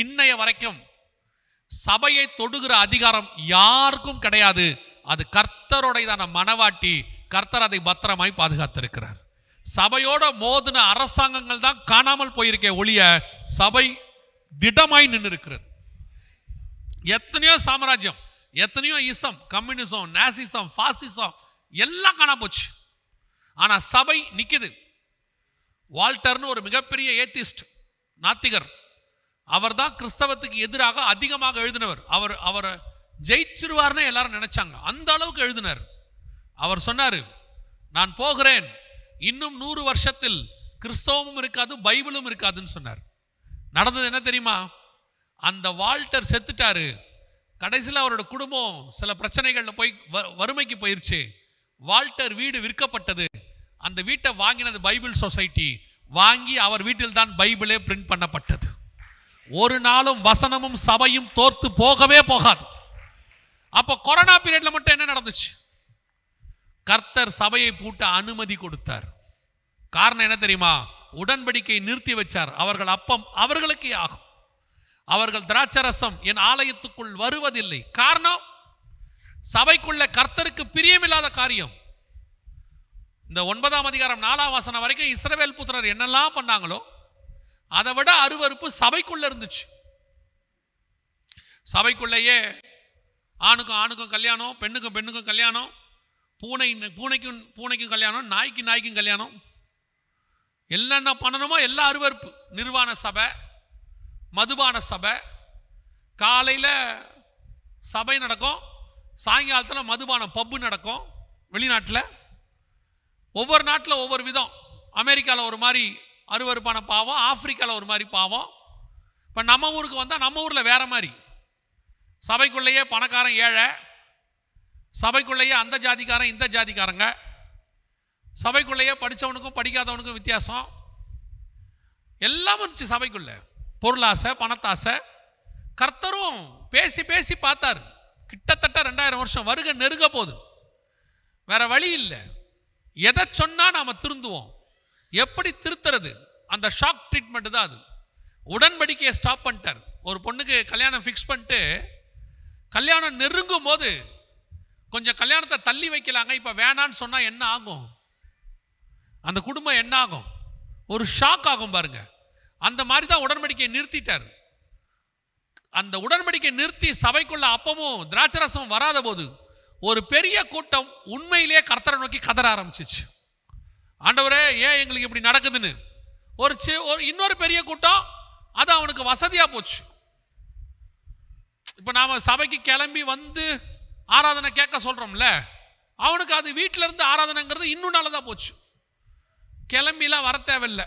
இன்னைய வரைக்கும் சபையை தொடுகிற அதிகாரம் யாருக்கும் கிடையாது. அது கர்த்தருடையதான மனவாட்டி. கர்த்தர் அதை பத்திரமாய் பாதுகாத்திருக்கிறார். சபையோட மோதின அரசாங்கங்கள் தான் காணாமல் போயிருக்கே ஒழிய சபை திடமாய் நின்று இருக்கிறது. எத்தனையோ சாம்ராஜ்யம், எத்தனையோ இசம், கம்யூனிசம், நேசிசம், பாசிசம் எல்லாம் காணாம போச்சு. ஆனா சபை நிக்குது. வால்டர்னு ஒரு மிகப்பெரிய ஏத்திஸ்ட், நாத்திகர், அவர் தான் கிறிஸ்தவத்துக்கு எதிராக அதிகமாக எழுதினவர். அவரை ஜெயிச்சிருவார்னு எல்லாரும் நினைச்சாங்க, அந்த அளவுக்கு எழுதினார். அவர் சொன்னார், நான் போகிறேன், இன்னும் 100 வருஷத்தில் கிறிஸ்தவமும் இருக்காது பைபிளும் இருக்காதுன்னு சொன்னார். நடந்தது என்ன தெரியுமா? அந்த வால்டர் செத்துட்டாரு. கடைசியில் அவரோட குடும்பம் சில பிரச்சனைகளில் போய் வறுமைக்கு போயிருச்சு. வால்டர் வீடு விற்கப்பட்டது. அந்த வீட்டை வாங்கினது பைபிள் சொசைட்டி. வாங்கி அவர் வீட்டில் தான் பைபிளே பிரிண்ட் பண்ணப்பட்டது. ஒரு நாளும் வசனமும் சபையும் தோர்த்து போகவே போகாது. அப்போ கொரோனா பீரியட்ல மட்டும் என்ன நடந்துச்சு? கர்த்தர் சபையை பூட்ட அனுமதி கொடுத்தார். காரணம் என்ன தெரியுமா? உடன்படிக்கை நிறுத்தி வச்சார். அவர்கள் அப்பம் அவர்களுக்கே ஆகும், அவர்கள் திராட்சரசம் என் ஆலயத்துக்குள் வருவதில்லை. காரணம், சபைக்குள்ள கர்த்தருக்கு பிரியமில்லாத காரியம். இந்த 9ஆம் அதிகாரம் 4ஆம் வசனம் வரைக்கும் இஸ்ரவேல் புத்திரர் என்னெல்லாம் பண்ணாங்களோ அதை விட அருவருப்பு சபைக்குள்ள இருந்துச்சு. சபைக்குள்ளேயே ஆணுக்கும் ஆணுக்கும் கல்யாணம், பெண்ணுக்கும் பெண்ணுக்கும் கல்யாணம், பூனைக்கும் பூனைக்கும் கல்யாணம், நாய்க்கும் கல்யாணம், என்னென்ன பண்ணணுமோ எல்லா அருவருப்பு. நிர்வாண சபை, மதுபான சபை. காலையில் சபை நடக்கும், சாயங்காலத்தில் மதுபான பப்பு நடக்கும். வெளிநாட்டில் ஒவ்வொரு நாட்டில் ஒவ்வொரு விதம். அமெரிக்காவில் ஒரு மாதிரி அருவருப்பான பாவம், ஆப்பிரிக்காவில் ஒரு மாதிரி பாவம். இப்போ நம்ம ஊருக்கு வந்தால் நம்ம ஊரில் வேற மாதிரி. சபைக்குள்ளேயே பணக்காரன் ஏழை, சபைக்குள்ளேயே அந்த ஜாதிக்காரன் இந்த ஜாதிக்காரங்க, சபைக்குள்ளேயே படித்தவனுக்கும் படிக்காதவனுக்கும் வித்தியாசம் எல்லாம் இருந்துச்சு சபைக்குள்ள. பொருளாசை, பணத்தாசை. கர்த்தரும் பேசி பேசி பார்த்தார், கிட்டத்தட்ட 2000 வருஷம் வருகை நெருங்க போகுது. வேற வழி இல்லை. எதை சொன்னா நாம திருந்துவோம்? எப்படி திருத்துறது? அந்த ஷாக் ட்ரீட்மெண்ட் தான் அது. உடன்படிக்கையை ஸ்டாப் பண்ணிட்டார். ஒரு பொண்ணுக்கு கல்யாணம் ஃபிக்ஸ் பண்ணிட்டு கல்யாணம் நெருங்கும் போது கொஞ்சம் கல்யாணத்தை தள்ளி வைக்கலாங்க, இப்போ வேணான்னு சொன்னால் என்ன ஆகும்? அந்த குடும்பம் என்ன ஆகும்? ஒரு ஷாக் ஆகும் பாருங்க. அந்த மாதிரி தான் உடன்படிக்கையை நிறுத்திட்டார். அந்த உடன்படிக்கை நிறுத்தி சபைக்குள்ள அப்பமும் திராட்சரசமும் வராத போது ஒரு பெரிய கூட்டம் உண்மையிலேயே கர்த்தரை நோக்கி கதற ஆரம்பிச்சிச்சு. ஆண்டவரே ஏன் எங்களுக்கு இப்படி நடக்குதுன்னு. ஒரு இன்னொரு பெரிய கூட்டம் அது அவனுக்கு வசதியாக போச்சு. இப்போ நாம் சபைக்கு கிளம்பி வந்து ஆராதனை கேட்க சொல்கிறோம்ல, அவனுக்கு அது வீட்டில் இருந்து ஆராதனைங்கிறது இன்னும் நல்லதாக போச்சு. கிளம்பிலாம் வர தேவையில்லை,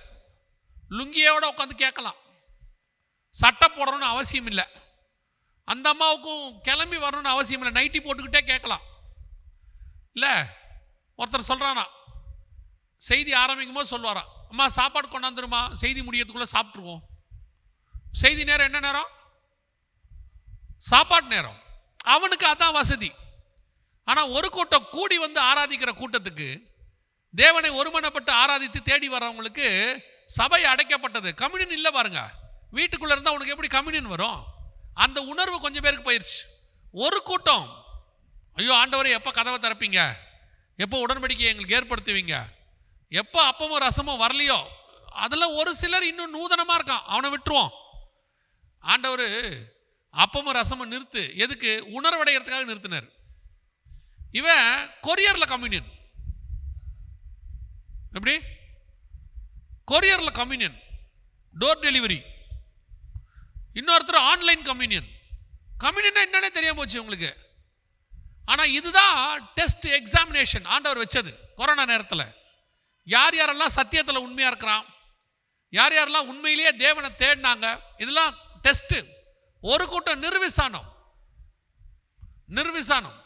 லுங்கியோட உட்காந்து கேட்கலாம். சட்டை போடணும்னு அவசியம் இல்லை. அந்த அம்மாவுக்கும் கிளம்பி வரணும்னு அவசியம் இல்லை, நைட்டி போட்டுக்கிட்டே கேட்கலாம். இல்லை ஒருத்தர் சொல்கிறானா, செய்தி ஆரம்பிக்கும் போது சொல்லுவாராம், அம்மா சாப்பாடு கொண்டாந்துருமா, செய்தி முடியறதுக்குள்ளே சாப்பிட்ருவோம். செய்தி நேரம் என்ன நேரம்? சாப்பாடு நேரம். அவனுக்கு அதான் வசதி. ஆனால் ஒரு கூட்டம் கூடி வந்து ஆராதிக்கிற கூட்டத்துக்கு, தேவனை ஒருமனப்பட்டு ஆராதித்து தேடி வர்றவங்களுக்கு சபை அடைக்கப்பட்டது. கம்யூனியன் இல்லை பாருங்க. வீட்டுக்குள்ளே இருந்தால் உனக்கு எப்படி கம்யூனியன் வரும்? அந்த உணர்வு கொஞ்சம் பேருக்கு போயிடுச்சு. ஒரு கூட்டம், ஐயோ ஆண்டவரே எப்போ கதவை திறப்பீங்க, எப்போ உடன்படிக்கையை எங்களுக்கு ஏற்படுத்துவீங்க, எப்போ அப்பமும் ரசமும் வரலையோ. அதில் ஒரு சிலர் இன்னும் நூதனமாக இருக்கான், அவனை விட்டுருவோம். ஆண்டவர் அப்பமும் ரசமும் நிறுத்து, எதுக்கு? உணர்வடைகிறதுக்காக நிறுத்தினார். இவன் கொரியரில் கம்யூனியன். எப்படி? கொரியரில் கம்யூனியன், டோர் டெலிவரி. இன்னொருத்தர் ஆன்லைன் கம்யூனியன். கம்யூனியன் என்னன்னே தெரிய போச்சு உங்களுக்கு. ஆனால் இதுதான் டெஸ்ட் எக்ஸாமினேஷன் ஆண்டவர் வச்சது கொரோனா நேரத்தில். யார் யாரெல்லாம் சத்தியத்தில் உண்மையாக இருக்கிறான், யார் யாரெல்லாம் உண்மையிலேயே தேவனை தேடினாங்க, இதெல்லாம் டெஸ்ட்டு. ஒரு கூட்டம் நிர்விசானம்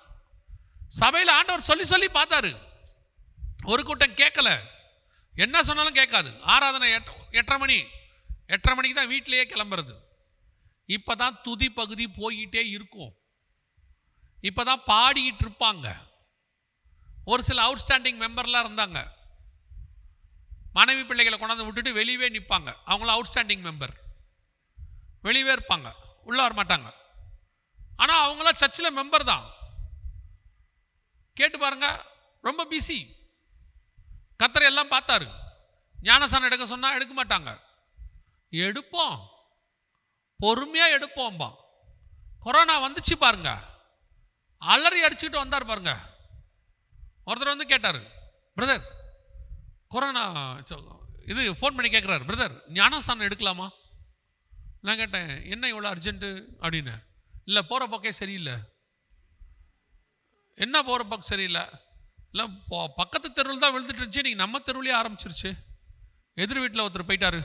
சபையில் ஆண்டவர் சொல்லி சொல்லி பார்த்தாரு. ஒரு கூட்டம் கேட்கல, என்ன சொன்னாலும் கேட்காது. ஆராதனை 8:30 மணிக்கு தான் வீட்டிலேயே கிளம்புறது. இப்போ தான் துதி பகுதி போய்கிட்டே இருக்கும், இப்போ தான் பாடிக்கிட்டு இருப்பாங்க. ஒரு சில அவுட்ஸ்டாண்டிங் மெம்பர்லாம் இருந்தாங்க, மனைவி பிள்ளைகளை கொண்டாந்து விட்டுட்டு வெளியவே நிற்பாங்க. அவங்களும் அவுட்ஸ்டாண்டிங் மெம்பர், வெளியவே இருப்பாங்க, உள்ளே வர மாட்டாங்க. ஆனால் அவங்களாம் சர்ச்சில் மெம்பர் தான். கேட்டு பாருங்க, ரொம்ப பிஸி. கர்த்தர் எல்லாம் பார்த்தாரு. ஞானசானம் எடுக்க சொன்னால் எடுக்க மாட்டாங்க. எடுப்போம், பொறுமையாக எடுப்போம்பா. கொரோனா வந்துச்சு பாருங்க, அலறி அடிச்சுக்கிட்டு வந்தார் பாருங்க. ஒருத்தர் வந்து கேட்டார், பிரதர் கொரோனா இது ஃபோன் பண்ணி கேட்குறாரு, பிரதர் ஞானசானம் எடுக்கலாமா? நான் கேட்டேன், என்ன இவ்வளோ அர்ஜென்ட்டு அப்படின்னு. இல்லை போகிற பக்கே சரியில்லை. என்ன போகிற பக்கம் சரியில்லை? இல்லை பக்கத்து தெருவில் தான் விழுந்துட்டு இருந்துச்சு, நீங்கள் நம்ம தெருவிலே ஆரம்பிச்சிருச்சு. எதிர் வீட்டில் ஒருத்தர் போயிட்டாரு,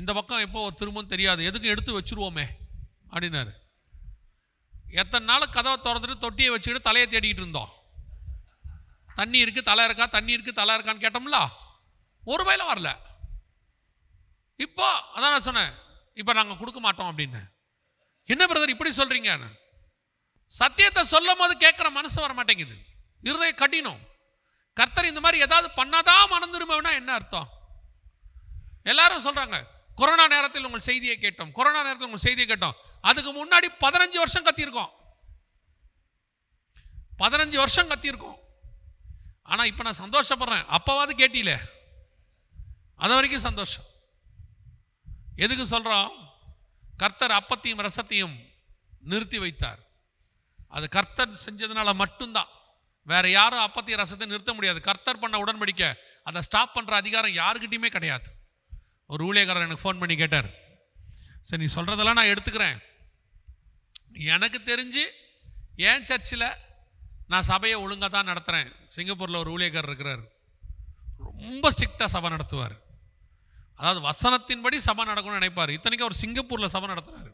இந்த பக்கம் எப்போ திரும்பவும் தெரியாது, எதுக்கும் எடுத்து வச்சுருவோமே அப்படின்னாரு. எத்தனை நாள் கதவை திறந்துட்டு தொட்டியை வச்சுக்கிட்டு தலையை தேடிக்கிட்டு இருந்தோம். தண்ணி இருக்குது தலை இருக்கா, தண்ணி இருக்குது தலை இருக்கான்னு கேட்டோம்ல, ஒரு வயலும் வரல. இப்போ அதான் நான் சொன்னேன், இப்போ நாங்கள் கொடுக்க மாட்டோம் அப்படின்னு. என்ன பிரதர் இப்படி சொல்கிறீங்க? சத்தியத்தை சொல்லும் போது கேட்குற மனசு வர மாட்டேங்குது, இருதய கடினம். கர்த்தர் இந்த மாதிரி ஏதாவது பண்ணாதான் மனம் திரும்புனா என்ன அர்த்தம்? எல்லாரும் சொல்கிறாங்க, கொரோனா நேரத்தில் உங்கள் செய்தியை கேட்டோம், கொரோனா நேரத்தில் உங்கள் செய்தியை கேட்டோம். அதுக்கு முன்னாடி 15 வருஷம் கத்தியிருக்கோம், 15 வருஷம் கத்தியிருக்கோம். ஆனால் இப்போ நான் சந்தோஷப்படுறேன், அப்போவாது கேட்டீல, அது வரைக்கும் சந்தோஷம். எதுக்கு சொல்கிறோம்? கர்த்தர் அப்பத்தையும் ரசத்தையும் நிறுத்தி வைத்தார். அது கர்த்தர் செஞ்சதுனால மட்டும்தான். வேற யாரும் அப்பத்தையும் ரசத்தை நிறுத்த முடியாது. கர்த்தர் பண்ண உடன்படிக்கை, அதை ஸ்டாப் பண்ணுற அதிகாரம் யாருக்கிட்டையுமே கிடையாது. ஒரு ஊழியக்காரர் எனக்கு ஃபோன் பண்ணி கேட்டார், சரி நீ சொல்கிறதெல்லாம் நான் எடுத்துக்கிறேன், எனக்கு தெரிஞ்சு என் சர்ச்சில் நான் சபையை ஒழுங்காக தான் நடத்துகிறேன். சிங்கப்பூரில் ஒரு ஊழியக்காரர் இருக்கிறார், ரொம்ப ஸ்ட்ரிக்டாக சபை நடத்துவார். அதாவது வசனத்தின்படி சபை நடக்கணும்னு நினைப்பார். இத்தனைக்கு அவர் சிங்கப்பூரில் சபை நடத்துகிறார்.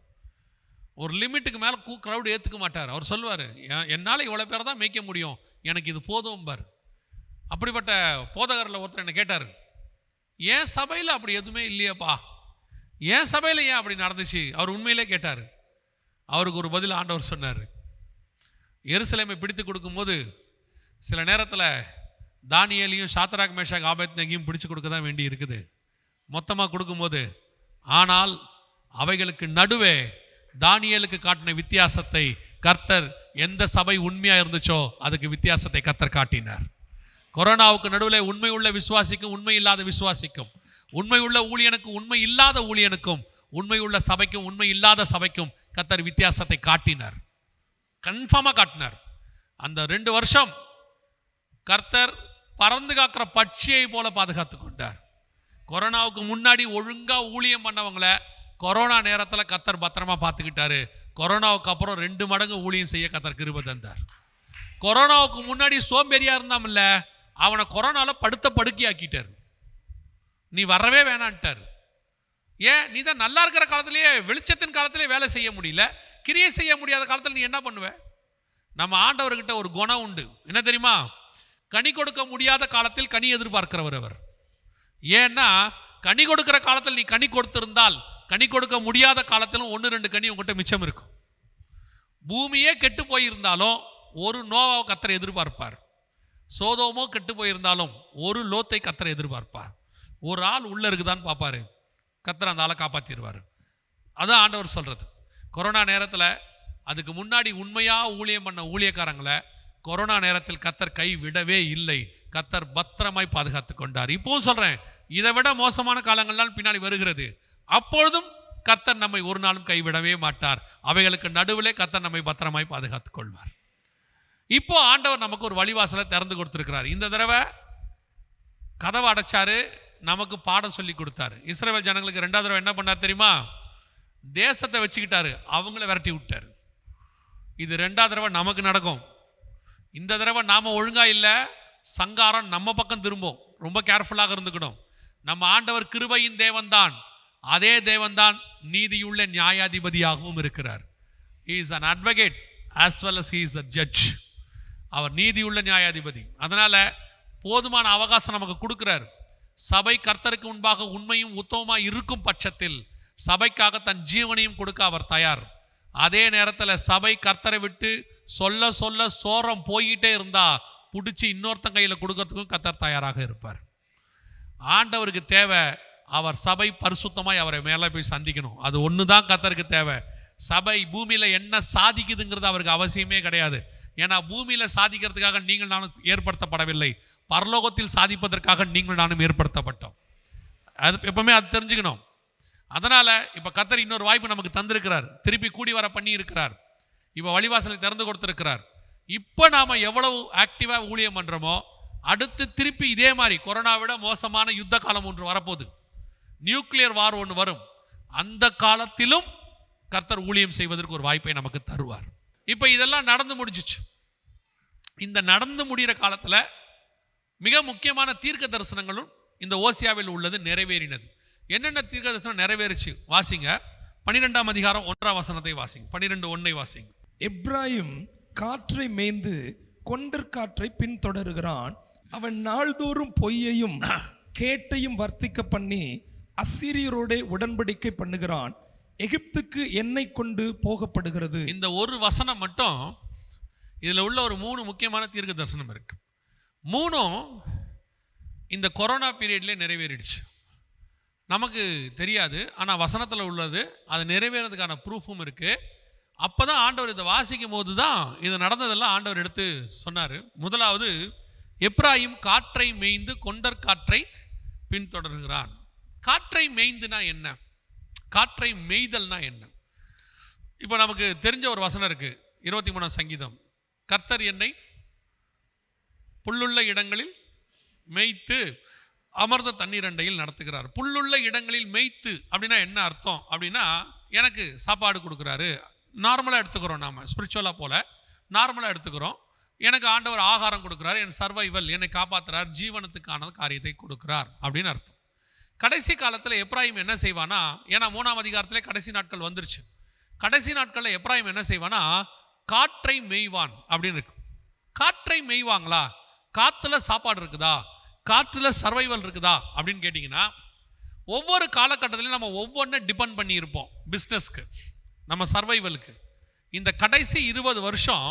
ஒரு லிமிட்டுக்கு மேலே க்ரௌடு ஏற்றுக்க மாட்டார். அவர் சொல்லுவார், என்னால் இவ்வளோ பேரை தான் மேய்க்க முடியும், எனக்கு இது போதும் பார். அப்படிப்பட்ட போதகரில் ஒருத்தர் என்னை கேட்டார், ஏன் சபையில் அப்படி எதுவுமே இல்லையப்பா, ஏன் சபையில் ஏன் அப்படி நடந்துச்சு? அவர் உண்மையிலே கேட்டார். அவருக்கு ஒரு பதில் ஆண்டவர் சொன்னார், எருசலேமை பிடித்து கொடுக்கும்போது சில நேரத்தில் தானியேலையும் சாத்ராக் மேஷாக் ஆபேத்நேகையும் பிடிச்சு கொடுக்க தான் வேண்டி இருக்குது மொத்தமாக கொடுக்கும்போது. ஆனால் அவைகளுக்கு நடுவே தானியேலுக்கு காட்டின வித்தியாசத்தை கர்த்தர், எந்த சபை உண்மையாக இருந்துச்சோ அதுக்கு வித்தியாசத்தை கர்த்தர் காட்டினார். கொரோனாவுக்கு நடுவில் உண்மை உள்ள விசுவாசிக்கும் உண்மை இல்லாத விசுவாசிக்கும், உண்மை உள்ள ஊழியனுக்கும் உண்மை இல்லாத ஊழியனுக்கும், உண்மை உள்ள சபைக்கும் உண்மை இல்லாத சபைக்கும் கர்த்தர் வித்தியாசத்தை காட்டினார், கன்ஃபார்மாக காட்டினார். அந்த 2 வருஷம் கர்த்தர் பறந்து காக்கிற பட்சியை போல பாதுகாத்து கொண்டார். கொரோனாவுக்கு முன்னாடி ஒழுங்காக ஊழியம் பண்ணவங்களை கொரோனா நேரத்தில் கர்த்தர் பத்திரமா பார்த்துக்கிட்டாரு. கொரோனாவுக்கு அப்புறம் 2 மடங்கு ஊழியம் செய்ய கர்த்தர் கிருபை தந்தார். கொரோனாவுக்கு முன்னாடி சோம்பேறியா இருந்தாமல்ல, அவனை கொரோனாவில் படுக்கை ஆக்கிட்டார். நீ வரவே வேணான்ட்டார். ஏன்? நீ தான் நல்லா இருக்கிற காலத்திலேயே, வெளிச்சத்தின் காலத்திலே வேலை செய்ய முடியல, கிரியை செய்ய முடியாத காலத்தில் நீ என்ன பண்ணுவ? நம்ம ஆண்டவர்கிட்ட ஒரு குணம் உண்டு, என்ன தெரியுமா? கனி கொடுக்க முடியாத காலத்தில் கனி எதிர்பார்க்கிறவர் அவர். ஏன்னா கனி கொடுக்கிற காலத்தில் நீ கனி கொடுத்திருந்தால் கனி கொடுக்க முடியாத காலத்திலும் 1-2 கனி உங்கள்கிட்ட மிச்சம் இருக்கும். பூமியே கெட்டு போயிருந்தாலும் ஒரு நோவாவை கர்த்தர் எதிர்பார்ப்பார். சோதோமோ கெட்டு போயிருந்தாலும் ஒரு லோத்தை கர்த்தர் எதிர்பார்ப்பார். ஒரு ஆள் உள்ள இருக்குதான்னு பார்ப்பாரு, கர்த்தர் அந்த ஆளை காப்பாற்றிடுவார். அதான் ஆண்டவர் சொல்றது. கொரோனா நேரத்தில் அதுக்கு முன்னாடி உண்மையாக ஊழியம் பண்ண ஊழியக்காரங்களை கொரோனா நேரத்தில் கர்த்தர் கை விடவே இல்லை. கர்த்தர் பத்திரமாய் பாதுகாத்து கொண்டார். இப்போவும் சொல்றேன், இதை விட மோசமான காலங்கள்லாம் பின்னாடி வருகிறது. அப்பொழுதும் கர்த்தர் நம்மை ஒரு நாளும் கைவிடவே மாட்டார். அவைகளுக்கு நடுவிலே கர்த்தர் நம்மை பத்திரமாய் பாதுகாத்துக் கொள்வார். இப்போ ஆண்டவர் நமக்கு ஒரு வழிவாசலை திறந்து கொடுத்திருக்கிறார். இந்த தடவை கதவை அடைச்சாரு, நமக்கு பாடம் சொல்லி கொடுத்தாரு. இஸ்ரவேல் ஜனங்களுக்கு 2வது தடவை என்ன பண்ணார் தெரியுமா? தேசத்தை வச்சுக்கிட்டாரு, அவங்கள விரட்டி விட்டார். இது 2வது தடவை நமக்கு நடக்கும். இந்த தடவை நாம ஒழுங்கா இல்லை, சங்காரம் நம்ம பக்கம் திரும்பும். ரொம்ப கேர்ஃபுல்லாக இருந்துக்கணும். நம்ம ஆண்டவர் கிருபையின் தேவன்தான், அதே தேவன்தான் நீதியுள்ள நியாயாதிபதியாகவும் இருக்கிறார். He is an advocate as well as he is the judge. அவர் நீதியுள்ள நியாயாதிபதி. அதனால போதுமான அவகாசம் நமக்கு கொடுக்கிறார். சபை கர்த்தருக்கு முன்பாக உண்மையும் உத்தமமாக இருக்கும் பட்சத்தில் சபைக்காக தன் ஜீவனையும் கொடுக்க அவர் தயார். அதே நேரத்தில் சபை கர்த்தரை விட்டு சொல்ல சொல்ல சோரம் போயிட்டே இருந்தா பிடிச்சி இன்னொருத்தன் கையில் கொடுக்கறதுக்கும் கர்த்தர் தயாராக இருப்பார். ஆண்டவருக்கு தேவை அவர் சபை பரிசுத்தமாய் அவரை மேலே போய் சந்திக்கணும். அது ஒன்று தான் கர்த்தருக்கு தேவை. சபை பூமியில் என்ன சாதிக்குதுங்கிறது அவருக்கு அவசியமே கிடையாது. ஏன்னா பூமியில் சாதிக்கிறதுக்காக நீங்கள் நானும் ஏற்படுத்தப்படவில்லை, பரலோகத்தில் சாதிப்பதற்காக நீங்கள் நானும் ஏற்படுத்தப்பட்டோம். அது எப்பவுமே அது தெரிஞ்சுக்கணும். அதனால இப்போ கர்த்தர் இன்னொரு வாய்ப்பு நமக்கு தந்திருக்கிறார், திருப்பி கூடி வர பண்ணி இருக்கிறார், இப்போ வழிவாசலை திறந்து கொடுத்திருக்கிறார். இப்போ நாம் எவ்வளவு ஆக்டிவாக ஊழியம் பண்ணுறோமோ, அடுத்து திருப்பி இதே மாதிரி கொரோனா விட மோசமான யுத்த காலம் ஒன்று வரப்போகுது, நியூக்ளியர் வார் ஒன்று வரும். அந்த காலத்திலும் கர்த்தர் ஊழியம் செய்வதற்கு ஒரு வாய்ப்பை நமக்கு தருவார். இப்போ இதெல்லாம் நடந்து முடிஞ்சிச்சு. இந்த நடந்து முடிகிற காலத்தில் மிக முக்கியமான தீர்க்க தரிசனங்களும் இந்த ஓசியாவில் உள்ளது நிறைவேறினது. என்னென்ன தீர்க்க தரிசனம் நிறைவேறிச்சு வாசிங்க. 12ஆம் அதிகாரம் 1ஆம் வசனத்தை வாசிங்க. 12:1 வாசிங்க. எப்ராயிம் காற்றை மேய்ந்து கொண்டற்காற்றை பின்தொடருகிறான். அவன் நாள்தோறும் பொய்யையும் கேட்டையும் வர்த்திக்க பண்ணி அசீரியரோட உடன்படிக்கை பண்ணுகிறான். எகிப்துக்கு எண்ணெய் கொண்டு போகப்படுகிறது. இந்த ஒரு வசனம் மட்டும் இதில் உள்ள ஒரு 3 முக்கியமான தீர்க்க தரிசனம் இருக்கு. 3ம் இந்த கொரோனா பீரியட்லேயே நிறைவேறிடுச்சு. நமக்கு தெரியாது, ஆனால் வசனத்தில் உள்ளது, அது நிறைவேறதுக்கான ப்ரூஃபும் இருக்குது. அப்போ தான் ஆண்டவர் இதை வாசிக்கும் போது தான் இது நடந்ததெல்லாம் ஆண்டவர் எடுத்து சொன்னார். முதலாவது, எப்ராயிம் காற்றை மேய்ந்து கொண்டற்காற்றை பின்தொடர்கிறான். காற்றை மேய்ந்துனா என்ன? காற்றை மேய்தல்னா என்ன? இப்போ நமக்கு தெரிஞ்ச ஒரு வசனம் இருக்குது, 23ஆம் சங்கீதம். கர்த்தர் என்னை புல்லுள்ள இடங்களில் மேய்த்து அமர்ந்த தண்ணீர் அண்டையில் நடத்துகிறார். புல்லுள்ள இடங்களில் மேய்த்து அப்படின்னா என்ன அர்த்தம் அப்படின்னா, எனக்கு சாப்பாடு கொடுக்குறாரு. நார்மலாக எடுத்துக்கிறோம், நாம் ஸ்பிரிச்சுவலாக போல நார்மலாக எடுத்துக்கிறோம். எனக்கு ஆண்டவர் ஆகாரம் கொடுக்குறாரு, என் சர்வைவல், என்னை காப்பாற்றுறார், ஜீவனத்துக்கான காரியத்தை கொடுக்குறார் அப்படின்னு அர்த்தம். கடைசி காலத்தில் எப்ராயிம் என்ன செய்வானா, ஏன்னா 3ஆம் அதிகாரத்திலே கடைசி நாட்கள் வந்துருச்சு. கடைசி நாட்களில் எப்ராயிம் என்ன செய்வானா, காற்றை மேய்வான் அப்படின்னு இருக்கு. காற்றை மேய்வாங்களா? காற்றுல சாப்பாடு இருக்குதா, காற்றுல சர்வைவல் இருக்குதா அப்படின்னு கேட்டிங்கன்னா, ஒவ்வொரு காலகட்டத்திலையும் நம்ம ஒவ்வொன்றும் டிபெண்ட் பண்ணி இருப்போம். பிஸ்னஸ்க்கு, நம்ம சர்வைவலுக்கு. இந்த கடைசி 20 வருஷம்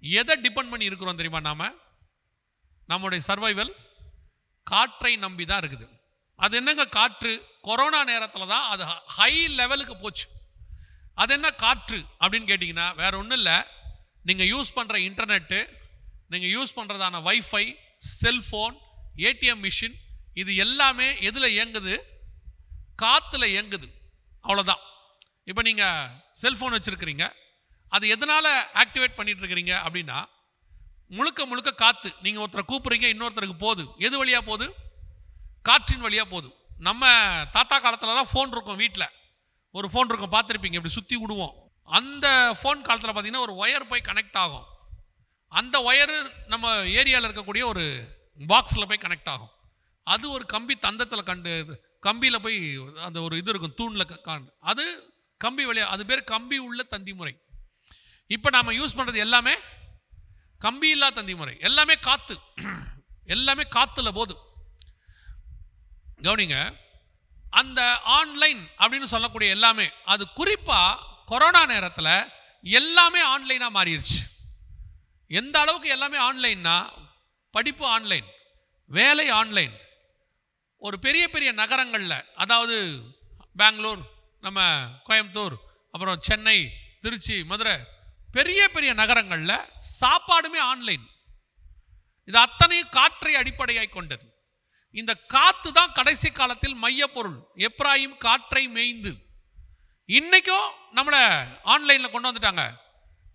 எதை டிபெண்ட் பண்ணி இருக்கிறோம் தெரியுமா? நம்முடைய சர்வைவல் காற்றை நம்பி தான் இருக்குது. அது என்னங்க காற்று? கொரோனா நேரத்தில் தான் அது ஹை லெவலுக்கு போச்சு. அது என்ன காற்று அப்படின்னு கேட்டிங்கன்னா வேற ஒன்றும் இல்லை, நீங்கள் யூஸ் பண்ணுற இன்டர்நெட்டு, நீங்கள் யூஸ் பண்ணுறதான வைஃபை, செல்ஃபோன், ஏடிஎம் மிஷின், இது எல்லாமே எதில் இயங்குது? காற்றுல இயங்குது. அவ்வளோதான். இப்போ நீங்கள் செல்ஃபோன் வச்சுருக்கிறீங்க, அது எதனால் ஆக்டிவேட் பண்ணிட்டு இருக்கிறீங்க அப்படின்னா முழுக்க முழுக்க காற்று. நீங்கள் ஒருத்தரை கூப்பிட்றீங்க, இன்னொருத்தருக்கு போகுது. எது வழியாக போகுது? காற்றின் வழியாக போகுது. நம்ம தாத்தா காலத்தில் தான் ஃபோன் இருக்கும், வீட்டில் ஒரு ஃபோன் இருக்கும், பார்த்துருப்பீங்க, இப்படி சுற்றி விடுவோம். அந்த ஃபோன் காலத்தில் பார்த்தீங்கன்னா ஒரு ஒயர் போய் கனெக்ட் ஆகும். அந்த ஒயரு நம்ம ஏரியாவில் இருக்கக்கூடிய ஒரு பாக்ஸில் போய் கனெக்ட் ஆகும். அது ஒரு கம்பி தந்தத்தில் கம்பியில் போய் அந்த ஒரு இது இருக்கும், தூணில் அது கம்பி வழியாக, அது பேர் கம்பி உள்ள தந்தி முறை. இப்போ நாம் யூஸ் பண்ணுறது எல்லாமே கம்பி இல்லா தந்தி முறை. எல்லாமே காற்று, எல்லாமே காற்றுல போகுது. கவனிங்க, அந்த ஆன்லைன் அப்படின்னு சொல்லக்கூடிய எல்லாமே, அது குறிப்பாக கொரோனா நேரத்தில் எல்லாமே ஆன்லைனாக மாறிடுச்சு. எந்த அளவுக்கு எல்லாமே ஆன்லைன்னா, படிப்பு ஆன்லைன், வேலை ஆன்லைன். ஒரு பெரிய பெரிய நகரங்களில், அதாவது பெங்களூர், நம்ம கோயம்புத்தூர், அப்புறம் சென்னை, திருச்சி, மதுரை, பெரிய பெரிய நகரங்களில் சாப்பாடுமே ஆன்லைன். இது அத்தனையும் காற்றை அடிப்படையாக கொண்டது. இந்த காற்று தான் கடைசி காலத்தில் மையப்பொருள். எப்ராயிம் காற்றை மேய்ந்து. இன்னைக்கும் நம்மளை ஆன்லைனில் கொண்டு வந்துட்டாங்க.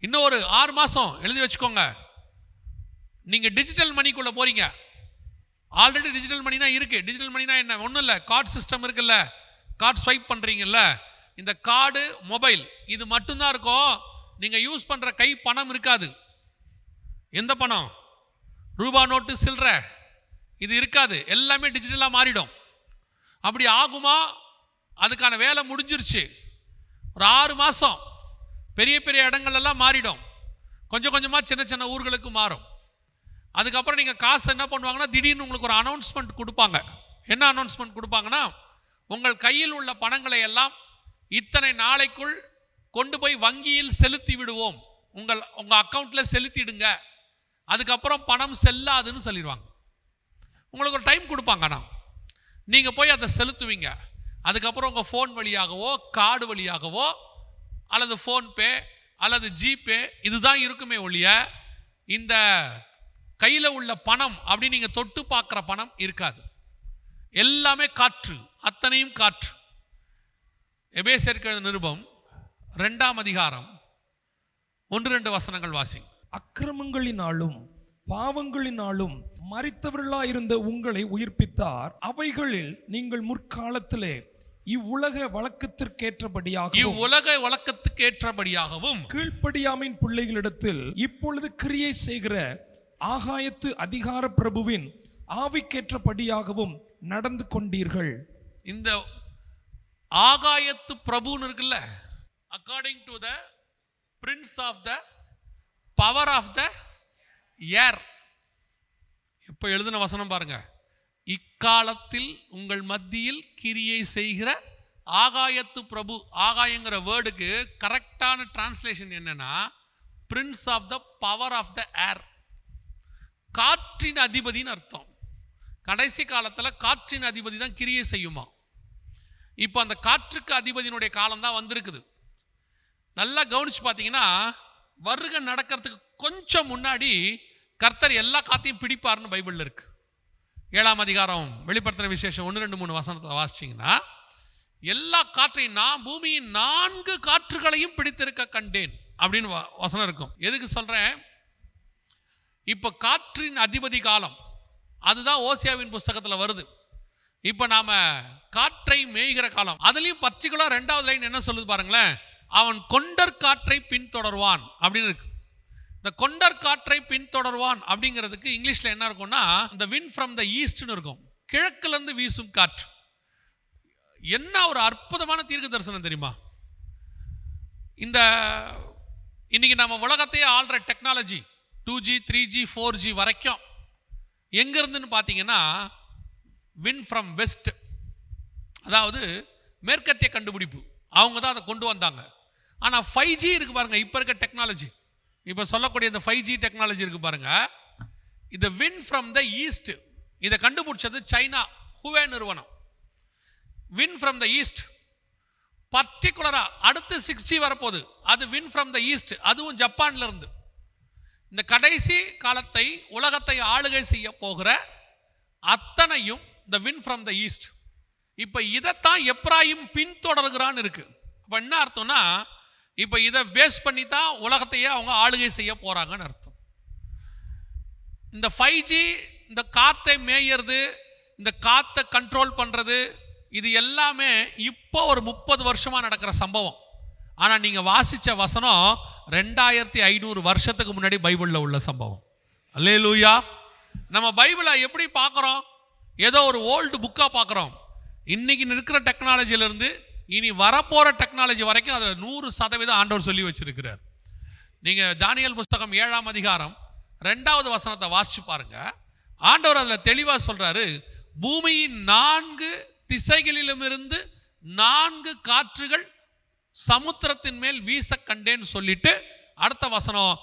இன்னும் ஒரு 6 மாதம் எழுதி வச்சுக்கோங்க, நீங்கள் டிஜிட்டல் மணிக்குள்ளே போகிறீங்க. ஆல்ரெடி டிஜிட்டல் மணினா இருக்குது. டிஜிட்டல் மணினா என்ன? ஒன்றும் இல்லை, கார்டு சிஸ்டம் இருக்குல்ல, கார்டு ஸ்வைப் பண்ணுறீங்கல்ல, இந்த கார்டு, மொபைல், இது மட்டும்தான் இருக்கும். நீங்கள் யூஸ் பண்ணுற கை பணம் இருக்காது. எந்த பணம்? ரூபா நோட்டு, சில்லற, இது இருக்காது. எல்லாமே டிஜிட்டலாக மாறிடும். அப்படி ஆகுமா? அதுக்கான வேலை முடிஞ்சிருச்சு. ஒரு 6 மாதம் பெரிய பெரிய இடங்கள்லாம் மாறிடும். கொஞ்சம் கொஞ்சமாக சின்ன சின்ன ஊர்களுக்கு மாறும். அதுக்கப்புறம் நீங்கள் காசு என்ன பண்ணுவாங்கன்னா, திடீர்னு உங்களுக்கு ஒரு அனௌன்ஸ்மெண்ட் கொடுப்பாங்க. என்ன அனௌன்ஸ்மெண்ட் கொடுப்பாங்கன்னா, உங்கள் கையில் உள்ள பணங்களை எல்லாம் இத்தனை நாளைக்குள் கொண்டு போய் வங்கியில் செலுத்தி விடுவோம், உங்கள் அக்கௌண்ட்டில் செலுத்திடுங்க, அதுக்கப்புறம் பணம் செல்லாதுன்னு சொல்லிடுவாங்க. உங்களுக்கு ஒரு டைம் கொடுப்பாங்க. ஆனால் நீங்கள் போய் அதை செலுத்துவீங்க. அதுக்கப்புறம் உங்கள் ஃபோன் வழியாகவோ கார்டு வழியாகவோ அல்லது ஃபோன்பே அல்லது ஜிபே இதுதான் இருக்குமே ஒழிய இந்த கையில் உள்ள பணம் அப்படி நீங்கள் தொட்டு பார்க்குற பணம் இருக்காது. எல்லாமே காற்று, அத்தனையும் காற்று. எபேசியருக்கு எழுதின நிருபம் 2ஆம் அதிகாரம் 1-2 வசனங்கள் வாசிங்க. அக்கிரமங்களினாலும் பாவங்களினாலும் மரித்தவர்களாயிருந்த உங்களை உயிர்ப்பித்தார். அவைகளில் நீங்கள் முற்காலத்திலே இவ்வுலக வழக்கத்திற்கேற்றபடியாகவும் கீழ்ப்படியாமையின் பிள்ளைகளிடத்தில் இப்பொழுது கிரியை செய்கிற ஆகாயத்து அதிகார பிரபுவின் ஆவிக்கேற்றபடியாகவும் நடந்து கொண்டீர்கள். இந்த ஆகாயத்து பிரபுன்னு இருக்குல்ல, according to the prince of the power of the air. இப்போ எழுதின வசனம் பாருங்க. இக்காலத்தில் உங்கள் மத்தியில் கிரியை செய்கிற ஆகாயத்து பிரபு. ஆகாயங்கிற வேர்டுக்கு கரெக்டான டிரான்ஸ்லேஷன் என்னன்னா, prince of the power of the air. காற்றின் அதிபதினு அர்த்தம். கடைசி காலத்தில் காற்றின் அதிபதி தான் கிரியை செய்யுமா. இப்போ அந்த காற்றுக்கு அதிபதியினுடைய காலம் தான் வந்திருக்குது. நல்லா கவனிச்சு பார்த்தீங்கன்னா, வருகை நடக்கிறதுக்கு கொஞ்சம் முன்னாடி கர்த்தர் எல்லா காத்தையும் பிடிப்பார்னு பைபிளில் இருக்கு. 7ஆம் அதிகாரம் வெளிப்படுத்தின விசேஷம் 1-2-3 வசனத்தை வாசிச்சிங்கன்னா, எல்லா காற்றையும், நான் பூமியின் 4 காற்றுகளையும் பிடித்திருக்க கண்டேன் அப்படின்னு வசனம் இருக்கும். எதுக்கு சொல்கிறேன்? இப்போ காற்றின் அதிபதி காலம் அதுதான் ஓசியாவின் புஸ்தகத்தில் வருது. இப்போ நாம் காற்றை மேய்கிற காலம். அதுலேயும் பர்டிகுலர் 2வது லைன் என்ன சொல்லுது பாருங்களேன். அவன் கொண்டற் காற்றை பின்தொடர்வான் அப்படின்னு இருக்கு. இந்த கொண்டற் காற்றை பின்தொடர்வான் அப்படிங்கிறதுக்கு இங்கிலீஷில் என்ன இருக்கும்னா, இந்த விண்ட் ஃப்ரம் த ஈஸ்ட்னு இருக்கும். கிழக்குலேருந்து வீசும் காற்று. என்ன ஒரு அற்புதமான தீர்க்க தரிசனம் தெரியுமா? இந்த இன்னைக்கு நம்ம உலகத்தையே ஆள்ற டெக்னாலஜி 2G 3G 4G வரைக்கும் எங்கேருந்துன்னு பார்த்தீங்கன்னா, விண்ட் ஃப்ரம் வெஸ்ட், அதாவது மேற்கத்திய கண்டுபிடிப்பு, அவங்க தான் அதை கொண்டு வந்தாங்க. ஆனால் 5G இருக்கு பாருங்க, இப்போ இருக்க டெக்னாலஜி, இப்போ சொல்லக்கூடிய இந்த 5G டெக்னாலஜி இருக்கு பாருங்க, இது வின் ஃப்ரம் த ஈஸ்ட். இதை கண்டுபிடிச்சது சைனா ஹுவே நிறுவனம். வின் ஃப்ரம் த ஈஸ்ட், பர்டிகுலரா அடுத்து 6G வரப்போகுது, அது வின் ஃப்ரம் த ஈஸ்ட், அதுவும் ஜப்பான்ல இருந்து. இந்த கடைசி காலத்தை உலகத்தை ஆளுகை செய்ய போகிற அத்தனையும் இந்த வின் ஃப்ரம் த ஈஸ்ட். இப்போ இதைத்தான் எப்ராயிம் பின்தொடர்கிறான்னு இருக்கு. அப்போ என்ன அர்த்தம்னா, இப்போ இதை பேஸ் பண்ணி தான் உலகத்தையே அவங்க ஆளுகை செய்ய போறாங்கன்னு அர்த்தம். இந்த 5G, இந்த காத்தை மேயறது, இந்த காத்தை கண்ட்ரோல் பண்றது, இது எல்லாமே இப்போ ஒரு 30 வருஷமா நடக்கிற சம்பவம். ஆனால் நீங்கள் வாசித்த வசனம் 2500 வருஷத்துக்கு முன்னாடி பைபிளில் உள்ள சம்பவம். அல்லேலூயா. நம்ம பைபிளை எப்படி பார்க்குறோம்? ஏதோ ஒரு ஓல்டு புக்காக பார்க்குறோம். இன்னைக்கு இருக்கிற டெக்னாலஜியிலேருந்து இனி வரப்போகிற டெக்னாலஜி வரைக்கும் அதில் 100% ஆண்டவர் சொல்லி வச்சிருக்கிறார். நீங்கள் தானியேல் புஸ்தகம் 7ஆம் அதிகாரம் 2வது வசனத்தை வாசிச்சு பாருங்க. ஆண்டவர் அதில் தெளிவாக சொல்றாரு, பூமியின் 4 திசைகளிலுமிருந்து 4 காற்றுகள் சமுத்திரத்தின் மேல் வீச கண்டேன்னு சொல்லிட்டு அடுத்த வசனம்,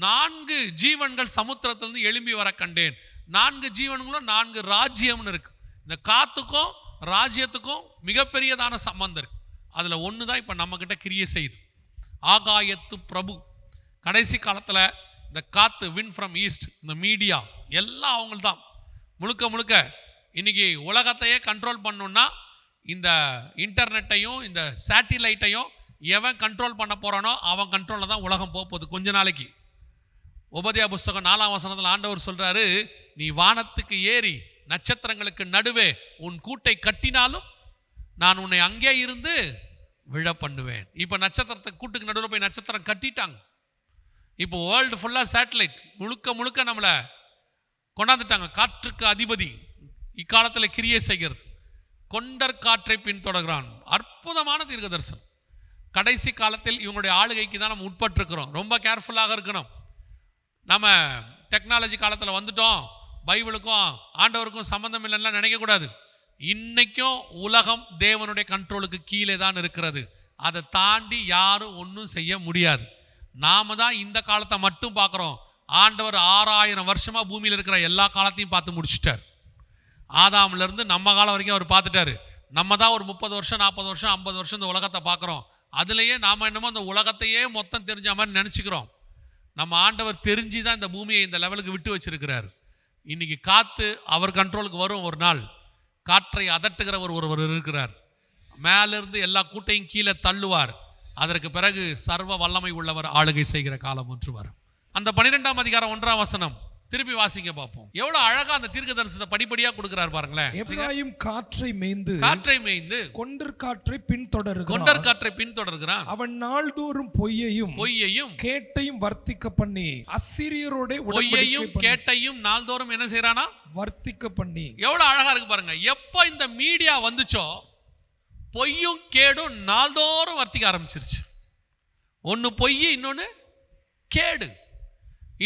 4 ஜீவன்கள் சமுத்திரத்திலிருந்து எழும்பி வர கண்டேன். 4 ஜீவன்களும் 4 ராஜ்யம்னு இருக்கு. இந்த காத்துக்கும் ராஜ்யத்துக்கும் மிகப்பெரியதான சம்பந்தம் இருக்கு. அதுல ஒன்று தான் இப்போ நம்ம கிட்ட கிரியை செய்யுது, ஆகாயத்து பிரபு. கடைசி காலத்தில் இந்த காத்து வின் ஃப்ரம் ஈஸ்ட், இந்த மீடியா எல்லாம் அவங்கள்தான். முழுக்க முழுக்க இன்னைக்கு உலகத்தையே கண்ட்ரோல் பண்ணணும்னா இந்த இன்டர்நெட்டையும் இந்த சேட்டிலைட்டையும் எவன் கண்ட்ரோல் பண்ண போறானோ அவன் கண்ட்ரோலில் தான் உலகம் போகுது கொஞ்ச நாளைக்கு. உபதேய புஸ்தகம் 4ஆம் வசனத்தில் ஆண்டவர் சொல்றாரு, நீ வானத்துக்கு ஏறி நட்சத்திரங்களுக்கு நடுவே உன் கூட்டை கட்டினாலும் நான் உன்னை அங்கே இருந்து விழ பண்ணுவேன். இப்போ நட்சத்திரத்துக்கு கூட்டுக்கு நடுவில் போய் நட்சத்திரம் கட்டிட்டாங்க. இப்போ வேர்ல்டு ஃபுல்லாக சேட்டலைட் முழுக்க முழுக்க நம்மளை கொண்டாந்துட்டாங்க. காற்றுக்கு அதிபதி இக்காலத்தில் கிரியை செய்கிறது. கொண்டர் காற்றை பின்தொடர்கிறான். அற்புதமான தீர்க்க தரிசனம். கடைசி காலத்தில் இவங்களுடைய ஆளுகைக்கு தான் நம்ம உட்பட்டிருக்கிறோம். ரொம்ப கேர்ஃபுல்லாக இருக்கணும். நம்ம டெக்னாலஜி காலத்தில் வந்துட்டோம், பைபிளுக்கும் ஆண்டவருக்கும் சம்பந்தம் இல்லைன்னா நினைக்கக்கூடாது. இன்னைக்கும் உலகம் தேவனுடைய கண்ட்ரோலுக்கு கீழே தான் இருக்கிறது. அதை தாண்டி யாரும் ஒன்றும் செய்ய முடியாது. நாம தான் இந்த காலத்தை மட்டும் பார்க்குறோம். ஆண்டவர் 6000 வருஷமா பூமியில் இருக்கிற எல்லா காலத்தையும் பார்த்து முடிச்சிட்டார். ஆதாமிலிருந்து நம்ம காலம் வரைக்கும் அவர் பார்த்துட்டாரு. நம்ம தான் ஒரு 30 வருஷம் 40 வருஷம் 50 வருஷம் இந்த உலகத்தை பார்க்குறோம். அதுலேயே நாம் என்னமோ இந்த உலகத்தையே மொத்தம் தெரிஞ்ச மாதிரி நினச்சிக்கிறோம். நம்ம ஆண்டவர் தெரிஞ்சு தான் இந்த பூமியை இந்த லெவலுக்கு விட்டு வச்சிருக்கிறார். இன்னைக்கு காற்று அவர் கண்ட்ரோலுக்கு வரும். ஒரு நாள் காற்றை அதட்டுகிறவர் ஒருவர் இருக்கிறார். மேலிருந்து எல்லா கூட்டையும் கீழே தள்ளுவார். அதற்கு பிறகு சர்வ வல்லமை உள்ளவர் ஆளுகை செய்கிற காலம் ஒன்று வரும். அந்த 12ஆம் அதிகாரம் 1ஆம் வசனம் திருப்பி வாசிக்க பார்ப்போம். எவ்வளவு அழகா அந்த தீர்க்க தரிசனத்தை படிப்படியா கொடுக்கிறார் பாருங்களேன். எப்ராயிம் காற்றை மேய்ந்து கொண்டர் காற்றை பின்தொடர்கிறான். அவன் நாள்தோறும் பொய்யையும் கேட்டையும் வர்த்திக்க பண்ணி அசீரியரோட பொய்யையும் கேட்டையும் நாள்தோறும் என்ன செய்யறானா? வர்த்திக்க பண்ணி. எவ்வளவு அழகா இருக்கு பாருங்க. எப்ப இந்த மீடியா வந்துச்சோ பொய்யும் கேடும் நாள்தோறும் வர்த்திக்க ஆரம்பிச்சிருச்சு. ஒன்னு பொய், இன்னொன்னு கேடு.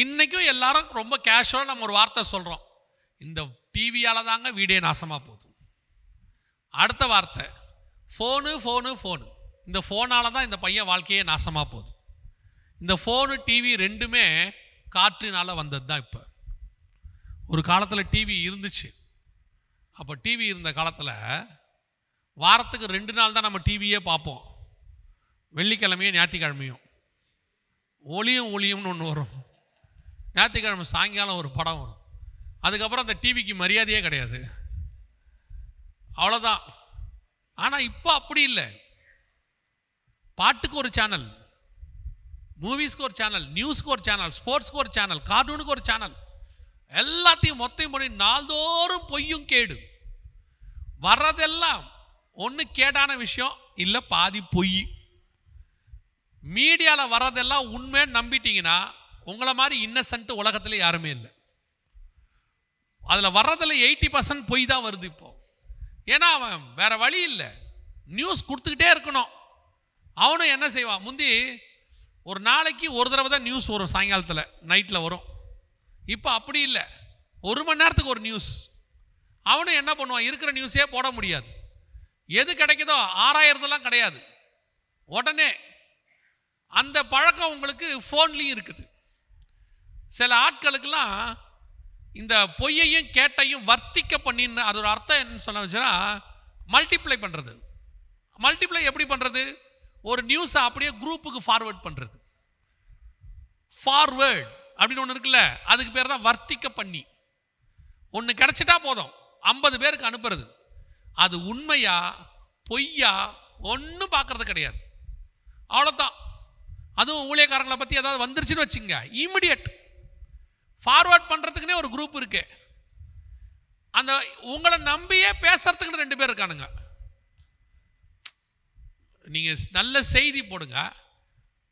இன்னைக்கும் எல்லாரும் ரொம்ப கேஷுவலாக நம்ம ஒரு வார்த்தை சொல்கிறோம், இந்த டிவியால் தாங்க வீடே நாசமாக போகுது. அடுத்த வார்த்தை ஃபோனு. இந்த ஃபோனால் தான் இந்த பையன் வாழ்க்கையே நாசமாக போகுது. இந்த ஃபோனு டிவி ரெண்டுமே காற்றினால் வந்தது தான். இப்போ ஒரு காலத்தில் டிவி இருந்துச்சு. அப்போ டிவி இருந்த காலத்தில் வாரத்துக்கு 2 நாள் தான் நம்ம டிவியே பார்ப்போம். வெள்ளிக்கிழமையும் ஞாயிற்றுக்கிழமையும். ஒளியும்னு ஒன்று வரும். ஞாயிற்றுக்கிழமை சாயங்காலம் ஒரு படம் வரும். அதுக்கப்புறம் அந்த டிவிக்கு மரியாதையே கிடையாது, அவ்வளோதான். ஆனால் இப்போ அப்படி இல்லை. பாட்டுக்கு ஒரு சேனல், மூவிஸ்க்கு ஒரு சேனல், நியூஸ்க்கு ஒரு சேனல், ஸ்போர்ட்ஸ்க்கு ஒரு சேனல், கார்ட்டூனுக்கு ஒரு சேனல், எல்லாத்தையும் மொத்தம் பண்ணி நாள்தோறும் பொய்யும் கேடு. வர்றதெல்லாம் ஒன்று கேடான விஷயம், இல்லை பாதி பொய். மீடியாவில் வர்றதெல்லாம் உண்மைன்னு நம்பிட்டீங்கன்னா உங்களை மாதிரி இன்னசென்ட் உலகத்தில் யாருமே இல்லை. அதில் வர்றதில் 80% பொய் தான் வருது இப்போ. ஏன்னா அவன் வேற வழி இல்லை, நியூஸ் கொடுத்துக்கிட்டே இருக்கணும். அவனும் என்ன செய்வான், முந்தி ஒரு நாளைக்கு ஒரு தடவை தான் நியூஸ் வரும், சாயங்காலத்தில் நைட்டில் வரும். இப்போ அப்படி இல்லை, 1 மணி நேரத்துக்கு ஒரு நியூஸ். அவனும் என்ன பண்ணுவான், இருக்கிற நியூஸே போட முடியாது. எது கிடைக்குதோ ஆராயறதெல்லாம் கிடையாது. உடனே அந்த பழக்கம் உங்களுக்கு ஃபோன்லேயும் இருக்குது. சில ஆட்களுக்கெல்லாம் இந்த பொய்யையும் கேட்டையும் வர்த்திக்க பண்ணின்னு அது ஒரு அர்த்தம் என்ன சொல்ல வச்சுன்னா மல்டிப்ளை பண்ணுறது. மல்டிப்ளை எப்படி பண்ணுறது? ஒரு நியூஸை அப்படியே குரூப்புக்கு ஃபார்வேர்ட் பண்ணுறது. ஃபார்வேர்ட் அப்படின்னு ஒன்று இருக்குல்ல, அதுக்கு பேர் தான் வர்த்திக்க பண்ணி. ஒன்று கிடச்சிட்டா போதும் 50 பேருக்கு அனுப்புறது. அது உண்மையா பொய்யா ஒன்றும் பார்க்கறது கிடையாது, அவ்வளோதான். அதுவும் ஊழியக்காரங்களை பற்றி ஏதாவது வந்துருச்சுன்னு வச்சுங்க, இமிடியட் ஃபார்வர்ட் பண்ணுறதுக்குன்னே ஒரு குரூப் இருக்கு. அந்த உங்களை நம்பியே பேசுறதுக்குன்னு 2 பேர் இருக்கானுங்க. நீங்கள் நல்ல செய்தி போடுங்க,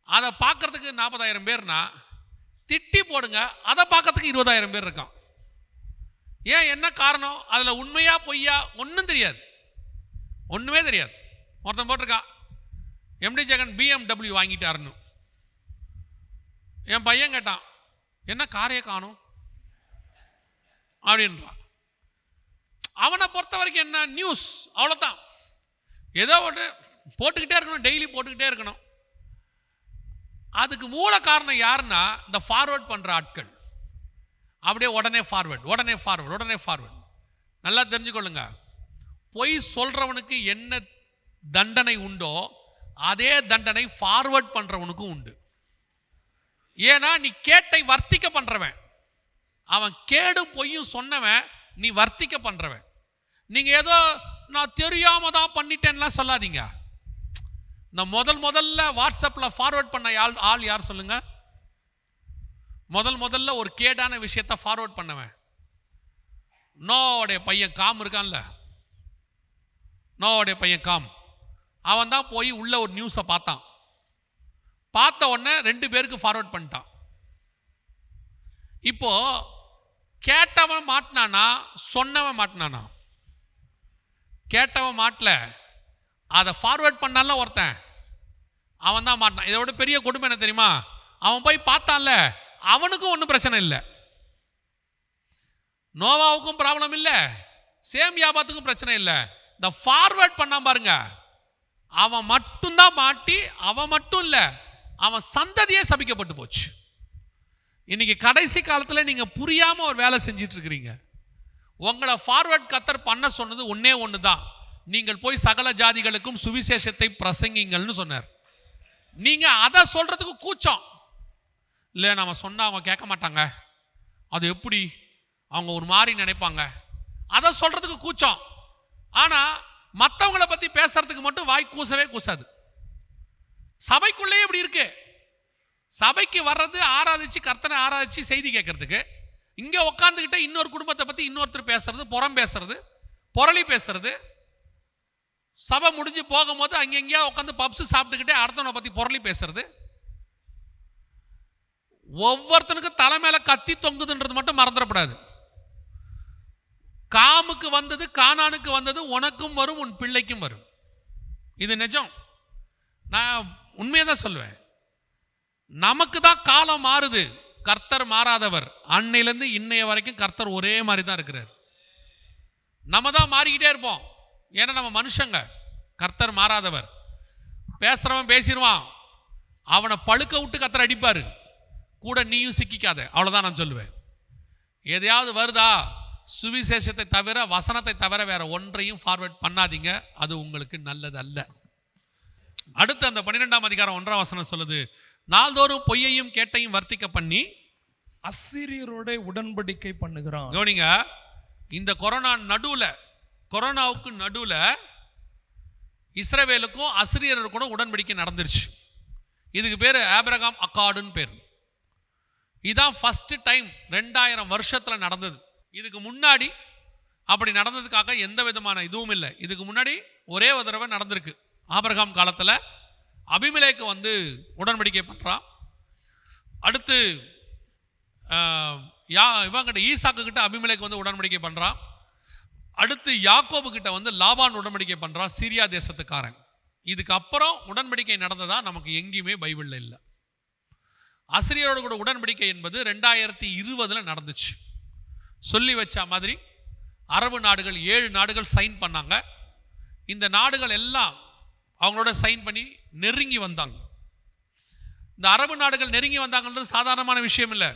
அதை பார்க்கறதுக்கு 40,000 பேர்னா, திட்டி போடுங்க, அதை பார்க்கறதுக்கு 20,000 பேர் இருக்கான். ஏன், என்ன காரணம்? அதில் உண்மையா பொய்யா ஒன்றும் தெரியாது, ஒன்றுமே தெரியாது. ஒருத்தன் போட்டிருக்கான், எம்டி ஜெகன் BMW வாங்கிட்டாருன்னு. என் பையன் கேட்டான், என்ன காரையே காணும் அப்படின்றான். அவனை பொறுத்த வரைக்கும் என்ன நியூஸ், அவ்வளோதான். ஏதோ ஒன்று போட்டுக்கிட்டே இருக்கணும், டெய்லி போட்டுக்கிட்டே இருக்கணும். அதுக்கு மூல காரணம் யாருன்னா இந்த ஃபார்வர்ட் பண்ணுற ஆட்கள். அப்படியே உடனே ஃபார்வர்ட், உடனே ஃபார்வர்ட், உடனே ஃபார்வர்ட். நல்லா தெரிஞ்சுக்கொள்ளுங்க, பொய் சொல்கிறவனுக்கு என்ன தண்டனை உண்டோ அதே தண்டனை ஃபார்வர்ட் பண்ணுறவனுக்கும் உண்டு. ஏன்னா நீ கேட்டை வர்த்திக்க பண்ணுறவன், அவன் கேடும் பொய்யும் சொன்னவன், நீ வர்த்திக்க பண்ணுறவன். நீங்கள் ஏதோ நான் தெரியாம தான் பண்ணிட்டேன்லாம் சொல்லாதீங்க. இந்த முதல்ல வாட்ஸ்அப்பில் ஃபார்வர்ட் பண்ண ஆள் யார் சொல்லுங்க? முதல்ல ஒரு கேடான விஷயத்தை ஃபார்வர்ட் பண்ணவன் நோவுடைய பையன் காம் இருக்கான்ல, நோவுடைய பையன் காம், அவன் தான் போய் உள்ள ஒரு நியூஸை பார்த்தான். பார்த்த உடனே 2 பேருக்கு ஃபார்வர்ட் பண்ணிட்டான். இப்போ கேட்டவன் மாட்டினானா சொன்னவன் மாட்டினானா? கேட்டவன் மாட்டல, அதை ஃபார்வர்ட் பண்ணால ஒருத்தன், அவன் தான் மாட்டினான். இதோட பெரிய கொடுமை என்ன தெரியுமா? அவன் போய் பார்த்தான்ல, அவனுக்கும் ஒன்றும் பிரச்சனை இல்லை, நோவாவுக்கும் ப்ராப்ளம் இல்லை, சேம் வியாபாரத்துக்கும் பிரச்சனை இல்லை. இந்த ஃபார்வர்ட் பண்ணா பாருங்க, அவன் மட்டும்தான் மாட்டி, அவன் மட்டும் இல்லை, அவன் சந்ததியே சபிக்கப்பட்டு போச்சு. இன்னைக்கு கடைசி காலத்தில் நீங்கள் புரியாமல் ஒரு வேலை செஞ்சிட்டு இருக்கிறீங்க. உங்களை ஃபார்வர்ட் கத்தர் பண்ண சொன்னது ஒன்னே ஒன்று தான், நீங்கள் போய் சகல ஜாதிகளுக்கும் சுவிசேஷத்தை பிரசங்கிங்கள்னு சொன்னார். நீங்கள் அதை சொல்கிறதுக்கு கூச்சம் இல்லை, நம்ம சொன்னால் அவங்க கேட்க மாட்டாங்க, அது எப்படி, அவங்க ஒரு மாதிரி நினைப்பாங்க, அதை சொல்கிறதுக்கு கூச்சம். ஆனால் மற்றவங்களை பற்றி பேசுறதுக்கு மட்டும் வாய் கூசவே கூசாது. சபைக்குள்ளேயே இப்படி இருக்கு. சபைக்கு வர்றது ஆராதிச்சு, கர்த்தனை ஆராதிச்சு செய்தி கேட்கறதுக்கு, இங்கே உட்காந்துக்கிட்ட இன்னொரு குடும்பத்தை பற்றி இன்னொருத்தர் பேசுறது, புறம் பேசுறது, புரளி பேசுறது. சபை முடிஞ்சு போகும்போது அங்கெங்கேயா உட்காந்து பப்ஸ் சாப்பிட்டுக்கிட்டே அடுத்தவனை பற்றி புரளி பேசுறது. ஒவ்வொருத்தனுக்கும் தலை மேல கத்தி தொங்குதுன்றது மட்டும் மறந்துடப்படாது. காமுக்கு வந்தது, கானானுக்கு வந்தது, உனக்கும் வரும், உன் பிள்ளைக்கும் வரும். இது நிஜம், நான் உண்மையை தான் சொல்லுவேன். நமக்கு தான் காலம் மாறுது, கர்த்தர் மாறாதவர். அன்னையிலேருந்து இன்னைய வரைக்கும் கர்த்தர் ஒரே மாதிரி தான் இருக்கிறார். நம்ம தான் மாறிக்கிட்டே இருப்போம், ஏன்னா நம்ம மனுஷங்க. கர்த்தர் மாறாதவர். பேசுறவன் பேசிடுவான், அவனை பழுக்க விட்டு கர்த்தர் அடிப்பாரு, கூட நீயும் சிக்கிக்காத, அவ்வளோதான் நான் சொல்லுவேன். எதையாவது வருதா, சுவிசேஷத்தை தவிர, வசனத்தை தவிர வேற ஒன்றையும் ஃபார்வர்ட் பண்ணாதீங்க, அது உங்களுக்கு நல்லது அல்ல. அடுத்து அந்த 12ஆம் அதிகாரம் 1ஆம் வசனம் சொல்லுது, நாள்தோறும் பொய்யையும் கேட்டையும் வர்த்திக்க பண்ணி அசீரியரோட உடன்படிக்கை பண்ணுகிறான். கவனிங்க, இந்த கொரோனாவுக்கு நடுவில் இஸ்ரவேலுக்கும் அசிரியருக்கும் கூட உடன்படிக்கை நடந்துருச்சு. இதுக்கு பேர் ஆபிரகாம் அக்கார்டுன்னு பேர். இதான் ஃபர்ஸ்ட் டைம் 2000 வருஷத்தில் நடந்தது. இதுக்கு முன்னாடி அப்படி நடந்ததுக்காக எந்த விதமான இதுவும் இல்லை. இதுக்கு முன்னாடி ஒரே ஒரு தடவை நடந்திருக்கு. ஆபிரகாம் காலத்தில் அபிமெலேக்கு வந்து உடன்படிக்கை பண்ணுறான். அடுத்து இவங்கிட்ட ஈசாக்கு கிட்ட அபிமெலேக்கு வந்து உடன்படிக்கை பண்ணுறான். அடுத்து யாக்கோபு கிட்ட வந்து லாபான் உடன்படிக்கை பண்ணுறான், சீரியா தேசத்துக்காரன். இதுக்கப்புறம் உடன்படிக்கை நடந்ததா நமக்கு எங்கேயுமே பைபிளில் இல்லை. அசிரியரோடு கூட உடன்படிக்கை என்பது 2020 நடந்துச்சு. சொல்லி வச்ச மாதிரி அரபு நாடுகள் 7 நாடுகள் சைன் பண்ணாங்க. இந்த நாடுகள் எல்லாம் அவங்களோட சைன் பண்ணி நெருங்கி வந்தாங்க. இந்த அரபு நாடுகள் நெருங்கி வந்தாங்கன்றது சாதாரணமான விஷயம் இல்லை.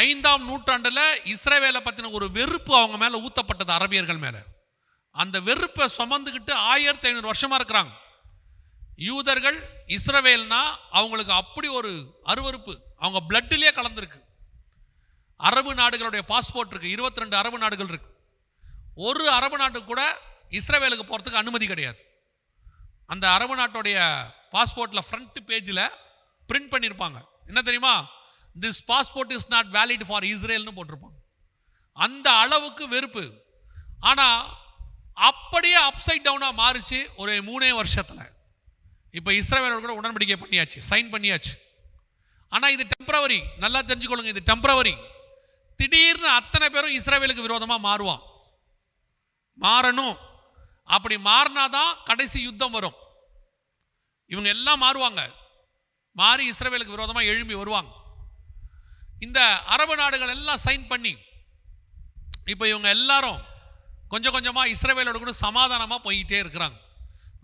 5ஆம் நூற்றாண்டில் இஸ்ரவேலை பற்றின ஒரு வெறுப்பு அவங்க மேலே ஊற்றப்பட்டது, அரபியர்கள் மேலே. அந்த வெறுப்பை சுமந்துக்கிட்டு 1500 வருஷமாக இருக்கிறாங்க. யூதர்கள் இஸ்ரவேல்னா அவங்களுக்கு அப்படி ஒரு அருவருப்பு, அவங்க பிளட்டிலே கலந்துருக்கு. அரபு நாடுகளுடைய பாஸ்போர்ட் இருக்கு, 22 அரபு நாடுகள் இருக்கு. ஒரு அரபு நாட்டுக்கு கூட இஸ்ரவேலுக்கு போகிறதுக்கு அனுமதி கிடையாது. அந்த அரபு நாட்டுடைய பாஸ்போர்ட்டில் ஃப்ரண்ட் பேஜில் பிரிண்ட் பண்ணியிருப்பாங்க, என்ன தெரியுமா, this passport is not valid for இஸ்ரேல்னு போட்டிருப்பாங்க. அந்த அளவுக்கு வெறுப்பு. ஆனால் அப்படியே அப்சைட் டவுனாக மாறிச்சு ஒரு 3 வருஷத்தில். இப்போ இஸ்ரவேலோட கூட உடன்படிக்கை பண்ணியாச்சு, சைன் பண்ணியாச்சு. ஆனால் இது டெம்பரவரி, நல்லா தெரிஞ்சுக்கொள்ளுங்க, இது டெம்பரவரி. திடீர்னு அத்தனை பேரும் இஸ்ரவேலுக்கு விரோதமாக மாறுவான், மாறணும். அப்படி மாறினாதான் கடைசி யுத்தம் வரும். இவங்க எல்லாம் மாறுவாங்க, மாறி இஸ்ரவேலுக்கு விரோதமாக எழும்பி வருவாங்க. இந்த அரபு நாடுகள் எல்லாம் சைன் பண்ணி இப்போ இவங்க எல்லாரும் கொஞ்சம் கொஞ்சமாக இஸ்ரவேலோட கூட சமாதானமாக போயிட்டே இருக்கிறாங்க.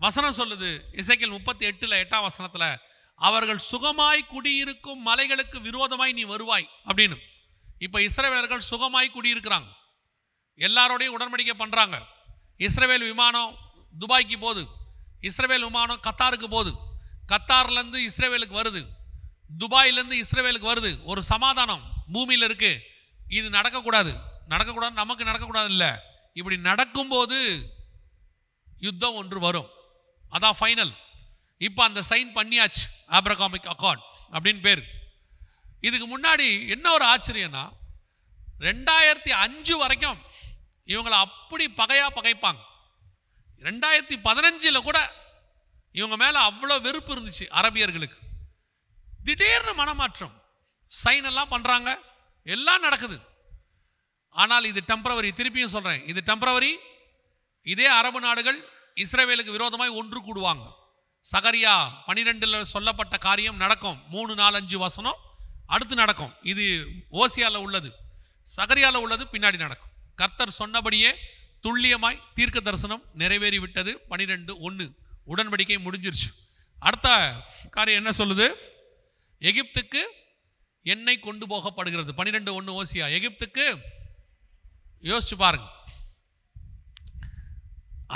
வசனம் சொல்லுது, எசேக்கியேல் 38 8ஆம் வசனத்தில், அவர்கள் சுகமாய் குடியிருக்கும் மலைகளுக்கு விரோதமாய் நீ வருவாய் அப்படின்னு. இப்போ இஸ்ரவேலர்கள் சுகமாய் குடியிருக்கிறாங்க, எல்லாரோடையும் உடன்படிக்கை பண்ணுறாங்க. இஸ்ரவேல் விமானம் துபாய்க்கு போகுது, இஸ்ரவேல் விமானம் கத்தாருக்கு போகுது, கத்தார்லேருந்து இஸ்ரவேலுக்கு வருது, துபாயிலேருந்து இஸ்ரவேலுக்கு வருது. ஒரு சமாதானம் பூமியில் இருக்கு. இது நடக்கக்கூடாது, நமக்கு நடக்கக்கூடாது இல்லை, இப்படி நடக்கும்போது யுத்தம் ஒன்று வரும், அதான் ஃபைனல். இப்போ அந்த சைன் பண்ணியாச்சு, ஆப்ரகாமிக் அக்கார்ட் அப்படின்னு பேர். இதுக்கு முன்னாடி என்ன ஒரு ஆச்சரியம்னா, 2005 வரைக்கும் இவங்களை அப்படி பகைப்பாங்க. 2015 கூட இவங்க மேலே அவ்வளோ வெறுப்பு இருந்துச்சு அரபியர்களுக்கு. திடீர்னு மனமாற்றம், சைன் எல்லாம் பண்ணுறாங்க, எல்லாம் நடக்குது. ஆனால் இது டெம்பரவரி. திருப்பியும் சொல்கிறேன், இது டெம்பரவரி. இதே அரபு நாடுகள் இஸ்ரவேலுக்கு விரோதமாய் ஒன்று கூடுவாங்க. சகரியா 12 சொல்லப்பட்ட காரியம் நடக்கும். 3, 4, 5 வசனம் அடுத்து நடக்கும். இது ஓசியாவில் உள்ளது, சகரியாவில் உள்ளது பின்னாடி நடக்கும். கர்த்தர் சொன்னபடியே துல்லியமாய் தீர்க்க தரிசனம் நிறைவேறி விட்டது. 12:1 உடன்படிக்கை முடிஞ்சிருச்சு. அடுத்த காரியம் என்ன சொல்லுது, எகிப்துக்கு எண்ணெய் கொண்டு போகப்படுகிறது. 12:1 ஓசியா. எகிப்துக்கு யோசிச்சு பாருங்க,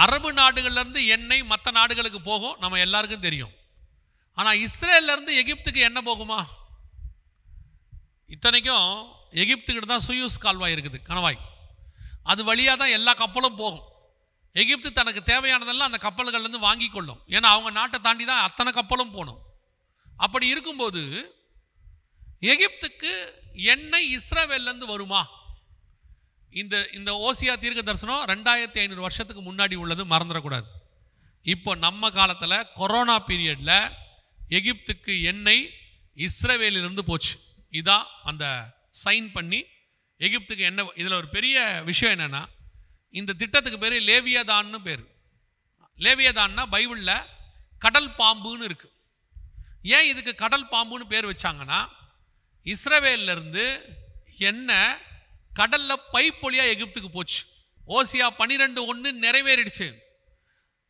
அரபு நாடுகள்லேருந்து எண்ணெய் மற்ற நாடுகளுக்கு போகும், நம்ம எல்லாருக்கும் தெரியும். ஆனால் இஸ்ரேல்லேருந்து எகிப்துக்கு என்ன போகுமா? இத்தனைக்கும் எகிப்துக்கிட்ட தான் சுயூஸ் கால்வாய் இருக்குது, கணவாய். அது வழியாக தான் எல்லா கப்பலும் போகும். எகிப்து தனக்கு தேவையானதெல்லாம் அந்த கப்பல்கள்லேருந்து வாங்கி கொள்ளும். ஏன்னா அவங்க நாட்டை தாண்டி தான் அத்தனை கப்பலும் போகணும். அப்படி இருக்கும்போது எகிப்துக்கு எண்ணெய் இஸ்ரவேல்லேருந்து வருமா? இந்த ஓசியா தீர்க்க தரிசனம் 2500 வருஷத்துக்கு முன்னாடி உள்ளது, மறந்துடக்கூடாது. இப்போ நம்ம காலத்தில் கொரோனா பீரியடில் எகிப்துக்கு எண்ணெய் இஸ்ரவேலிலிருந்து போச்சு. இதான் அந்த சைன் பண்ணி எகிப்துக்கு என்ன. இதில் ஒரு பெரிய விஷயம் என்னென்னா, இந்த திட்டத்துக்கு பேர் லேவியதான்னு பேர். லேவியதான்னா பைபிளில் கடல் பாம்புன்னு இருக்கு. ஏன் இதுக்கு கடல் பாம்புன்னு பேர் வச்சாங்கன்னா, இஸ்ரவேலிருந்து எண்ணெய் கடலில் பைப் வழியாக எகிப்துக்கு போச்சு. ஓசியா 12:1 நிறைவேறிடுச்சு.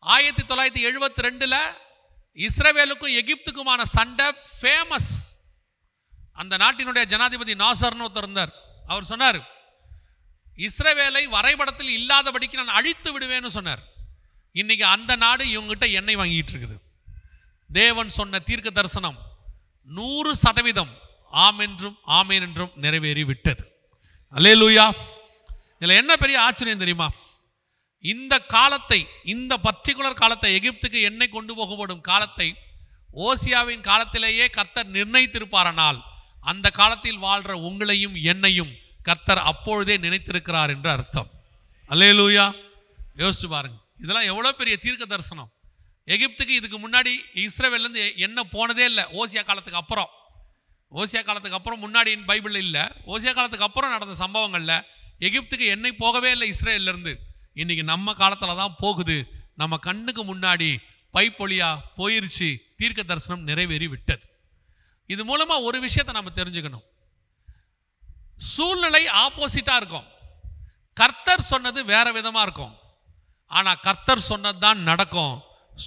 1972 இஸ்ரவேலுக்கும் எகிப்துக்குமான சண்டை ஃபேமஸ். அந்த நாட்டினுடைய ஜனாதிபதி நாசர்னு ஒருத்தர் இருந்தார். அவர் சொன்னார், இஸ்ரவேலை வரைபடத்தில் இல்லாதபடிக்கு நான் அழித்து விடுவேன்னு சொன்னார். இன்னைக்கு அந்த நாடு இவங்ககிட்ட எண்ணெய் வாங்கிட்டு இருக்குது. தேவன் சொன்ன தீர்க்க தரிசனம் 100% ஆம் என்றும் ஆமேன் என்றும் நிறைவேறி விட்டது. அல்லேலூயா. இதில் என்ன பெரிய ஆச்சரியம் தெரியுமா? இந்த காலத்தை, இந்த பர்டிகுலர் காலத்தை, எகிப்துக்கு எண்ணெய் கொண்டு போகப்படும் காலத்தை ஓசியாவின் காலத்திலேயே கர்த்தர் நிர்ணயித்திருப்பாரனால், அந்த காலத்தில் வாழ்கிற உங்களையும் என்னையும் கர்த்தர் அப்பொழுதே நினைத்திருக்கிறார் என்று அர்த்தம். அல்லேலூயா. யோசிச்சு பாருங்க, இதெல்லாம் எவ்வளோ பெரிய தீர்க்க தரிசனம். எகிப்துக்கு இதுக்கு முன்னாடி இஸ்ரவேல்லேருந்து எண்ணெய் போனதே இல்லை. ஓசியா காலத்துக்கு அப்புறம், ஓசியா காலத்துக்கு அப்புறம் முன்னாடி பைபிளில் இல்லை. ஓசியா காலத்துக்கு அப்புறம் நடந்த சம்பவங்களில் எகிப்துக்கு எண்ணெய் போகவே இல்லை இஸ்ரேலிருந்து. இன்னைக்கு நம்ம காலத்தில் தான் போகுது. நம்ம கண்ணுக்கு முன்னாடி பைப்பொழியா போயிருச்சு. தீர்க்க தரிசனம் நிறைவேறி விட்டது. இது மூலமாக ஒரு விஷயத்தை நம்ம தெரிஞ்சுக்கணும். சூழ்நிலை ஆப்போசிட்டாக இருக்கும். கர்த்தர் சொன்னது வேற விதமாக இருக்கும். ஆனால் கர்த்தர் சொன்னது தான் நடக்கும்.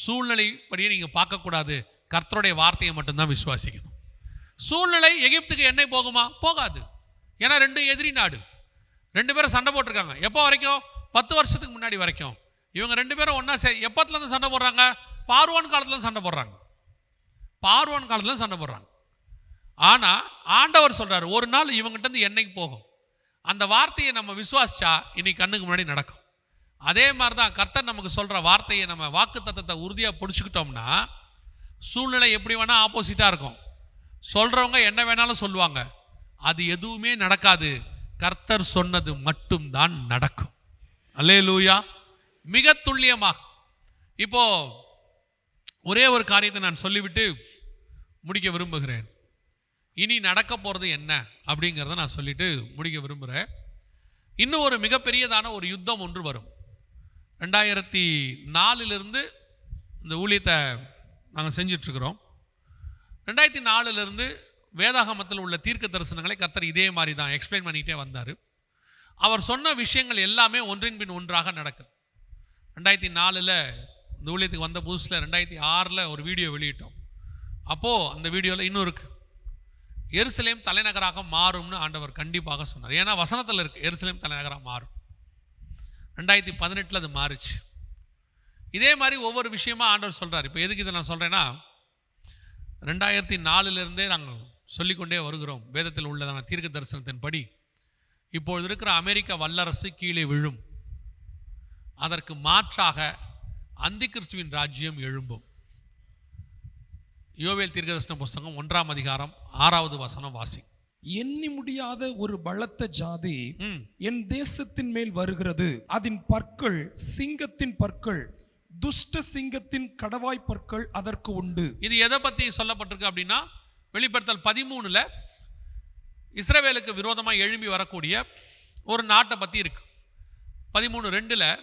சூழ்நிலை படியே நீங்கள் பார்க்கக்கூடாது, கர்த்தருடைய வார்த்தையை மட்டும்தான் விசுவாசிக்கணும். சூழ்நிலை எகிப்துக்கு எண்ணெய் போகுமா? போகாது. ஏன்னா ரெண்டும் எதிரி நாடு, ரெண்டு பேரும் சண்டை போட்டிருக்காங்க. எப்போ வரைக்கும்? 10 வருஷத்துக்கு முன்னாடி வரைக்கும். இவங்க ரெண்டு பேரும் ஒன்றா எப்பத்துலேருந்து சண்டை போடுறாங்க? பார்வோன் காலத்துலேருந்து சண்டை போடுறாங்க. பார்வோன் காலத்துலேருந்து சண்டை போடுறாங்க. ஆனால் ஆண்டவர் சொல்கிறார், ஒரு நாள் இவங்ககிட்ட என்னைக்கு போகும். அந்த வார்த்தையை நம்ம விசுவாசிச்சா இன்னைக்கு கண்ணுக்கு முன்னாடி நடக்கும். அதே மாதிரி தான் கர்த்தர் நமக்கு சொல்கிற வார்த்தையை நம்ம வாக்கு தத்தத்தை உறுதியாக பிடிச்சிக்கிட்டோம்னா சூழ்நிலை எப்படி வேணால் ஆப்போசிட்டாக இருக்கும். சொல்கிறவங்க என்ன வேணாலும் சொல்லுவாங்க, அது எதுவுமே நடக்காது. கர்த்தர் சொன்னது மட்டும்தான் நடக்கும். அல்லேலூயா. மிக துல்லியமாக. இப்போ ஒரே ஒரு காரியத்தை நான் சொல்லிவிட்டு முடிக்க விரும்புகிறேன். இனி நடக்க போகிறது என்ன அப்படிங்கிறத நான் சொல்லிட்டு முடிக்க விரும்புகிறேன். இன்னும் ஒரு மிகப்பெரியதான ஒரு யுத்தம் ஒன்று வரும். 2004 இந்த ஊழியத்தை நாங்கள் செஞ்சிட்ருக்கிறோம். 2004 வேதாகமத்தில் உள்ள தீர்க்க தரிசனங்களை கர்த்தர் இதே மாதிரி தான் எக்ஸ்பிளைன் பண்ணிகிட்டே வந்தார். அவர் சொன்ன விஷயங்கள் எல்லாமே ஒன்றின் பின் ஒன்றாக நடக்குது. 2004 இந்த ஊழியத்துக்கு வந்த புதுசில் 2006 ஒரு வீடியோ வெளியிட்டோம். அப்போது அந்த வீடியோவில் இன்னும் இருக்குது, எருசலேம் தலைநகராக மாறும்னு ஆண்டவர் கண்டிப்பாக சொன்னார். ஏன்னா வசனத்தில் இருக்குது, எருசலேம் தலைநகராக மாறும். 2018 அது மாறுச்சு. இதே மாதிரி ஒவ்வொரு விஷயமா ஆண்டவர் சொல்கிறார். இப்போ எதுக்கு இதை நான் சொல்கிறேன்னா, 2004 நாங்கள் சொல்லிக்கொண்டே வருகிறோம். வேதத்தில் உள்ளதான தீர்க்க தரிசனத்தின்படி இப்பொழுது இருக்கிற அமெரிக்க வல்லரசு கீழே விழும், அதற்கு மாற்றாக அந்தி கிறிஸ்துவின் ராஜ்யம் எழும்பும். யோவேல் தீர்க்கதரிசன புஸ்தகம் 1ஆம் அதிகாரம் 6வது வசனம் வாசி. எண்ணி முடியாத ஒரு பலத்த ஜாதி என் தேசத்தின் மேல் வருகிறது, அதன் பற்கள் சிங்கத்தின் பற்கள், துஷ்ட சிங்கத்தின் கடவாய் பற்கள் அதற்கு உண்டு. இது எதை பற்றி சொல்லப்பட்டிருக்கு அப்படின்னா, வெளிப்படுத்தல் 13 இஸ்ரவேலுக்கு விரோதமாக எழும்பி வரக்கூடிய ஒரு நாட்டை பற்றி இருக்கு. 13:2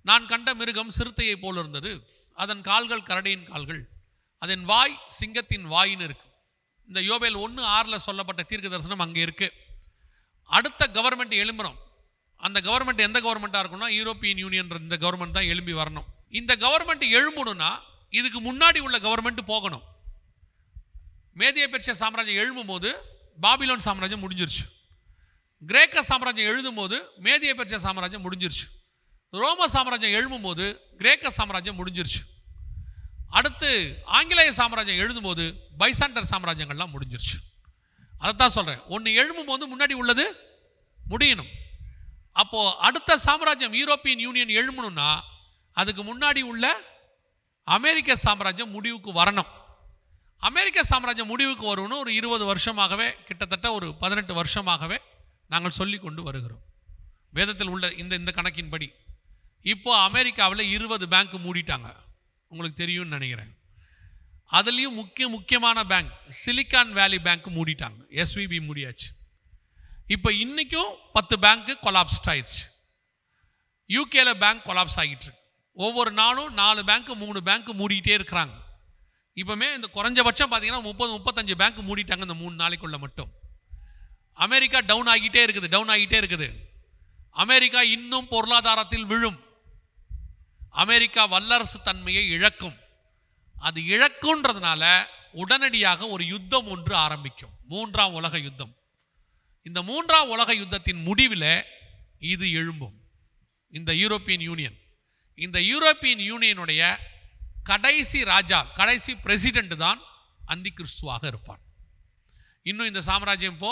நான் கண்ட மிருகம் சிறுத்தையை போல் இருந்தது, அதன் கால்கள் கரடியின் கால்கள், அதன் வாய் சிங்கத்தின் வாயின்னு இருக்கு. இந்த யோவேல் 1:6 சொல்லப்பட்ட தீர்க்க தரிசனம் அங்கே இருக்கு. அடுத்த கவர்மெண்ட் எழும்பணும். அந்த கவர்மெண்ட் எந்த கவர்மெண்ட்டாக இருக்கும்னா, யூரோப்பியன் யூனியன் இந்த கவர்மெண்ட் தான் எழும்பி வரணும். இந்த கவர்மெண்ட் எழும்பணும்னா இதுக்கு முன்னாடி உள்ள கவர்மெண்ட் போகணும். மேதிய பெர்சியா சாம்ராஜ்யம் எழும்பும் போது பாபிலோன் சாம்ராஜ்யம் முடிஞ்சிருச்சு. கிரேக்க சாம்ராஜ்யம் எழுதும் போது மேதிய பெர்சியா சாம்ராஜ்யம் முடிஞ்சிருச்சு. ரோம சாம்ராஜ்யம் எழும்பும் போது கிரேக்க சாம்ராஜ்யம் முடிஞ்சிருச்சு. அடுத்து ஆங்கிலேய சாம்ராஜ்யம் எழுதும் போது பைசாண்டர் சாம்ராஜ்யங்கள்லாம் முடிஞ்சிருச்சு. அதைத்தான் சொல்கிறேன், ஒன்று எழும்பும் போது முன்னாடி உள்ளது முடியணும். அப்போது அடுத்த சாம்ராஜ்யம் யூரோப்பியன் யூனியன் எழும்பணும்னா அதுக்கு முன்னாடி உள்ள அமெரிக்க சாம்ராஜ்யம் முடிவுக்கு வரணும். அமெரிக்க சாம்ராஜ்யம் முடிவுக்கு வரும்னு ஒரு 20 வருஷமாகவே, கிட்டத்தட்ட ஒரு 18 வருஷமாகவே நாங்கள் சொல்லி கொண்டு வருகிறோம். வேதத்தில் உள்ள இந்த கணக்கின்படி இப்போ அமெரிக்காவில் 20 பேங்க் மூடிட்டாங்க. உங்களுக்கு தெரியும்னு நினைக்கிறேன். அதுலேயும் முக்கியமான பேங்க் சிலிக்கான் வேலி பேங்க் மூடிட்டாங்க. எஸ்விபி மூடியாச்சு. இப்போ இன்றைக்கும் 10 பேங்க்கு கொலாப்ஸ்ட் ஆயிடுச்சு. யூகேல பேங்க் கொலாப்ஸ் ஆகிட்டு இருக்கு. ஒவ்வொரு நாளும் 4 பேங்க் 3 பேங்க் மூடிக்கிட்டே இருக்கிறாங்க. இப்போமே இந்த குறைஞ்சபட்சம் பார்த்தீங்கன்னா 30-35 பேங்க் மூடிட்டாங்க இந்த 3 நாளைக்குள்ள மட்டும். அமெரிக்கா டவுன் ஆகிட்டே இருக்குது. அமெரிக்கா இன்னும் பொருளாதாரத்தில் விழும். அமெரிக்கா வல்லரசு தன்மையை இழக்கும். அது இழக்குன்றதுனால உடனடியாக ஒரு யுத்தம் ஒன்று ஆரம்பிக்கும், 3ஆம் உலக யுத்தம். இந்த 3ஆம் உலக யுத்தத்தின் முடிவில் இது எழும்பும். இந்த யூரோப்பியன் யூனியனுடைய கடைசி ராஜா, கடைசி பிரசிடென்ட் தான் அந்தி கிறிஸ்துவாக இருப்பான். இன்னும் இந்த சாம்ராஜ்யம் இப்போ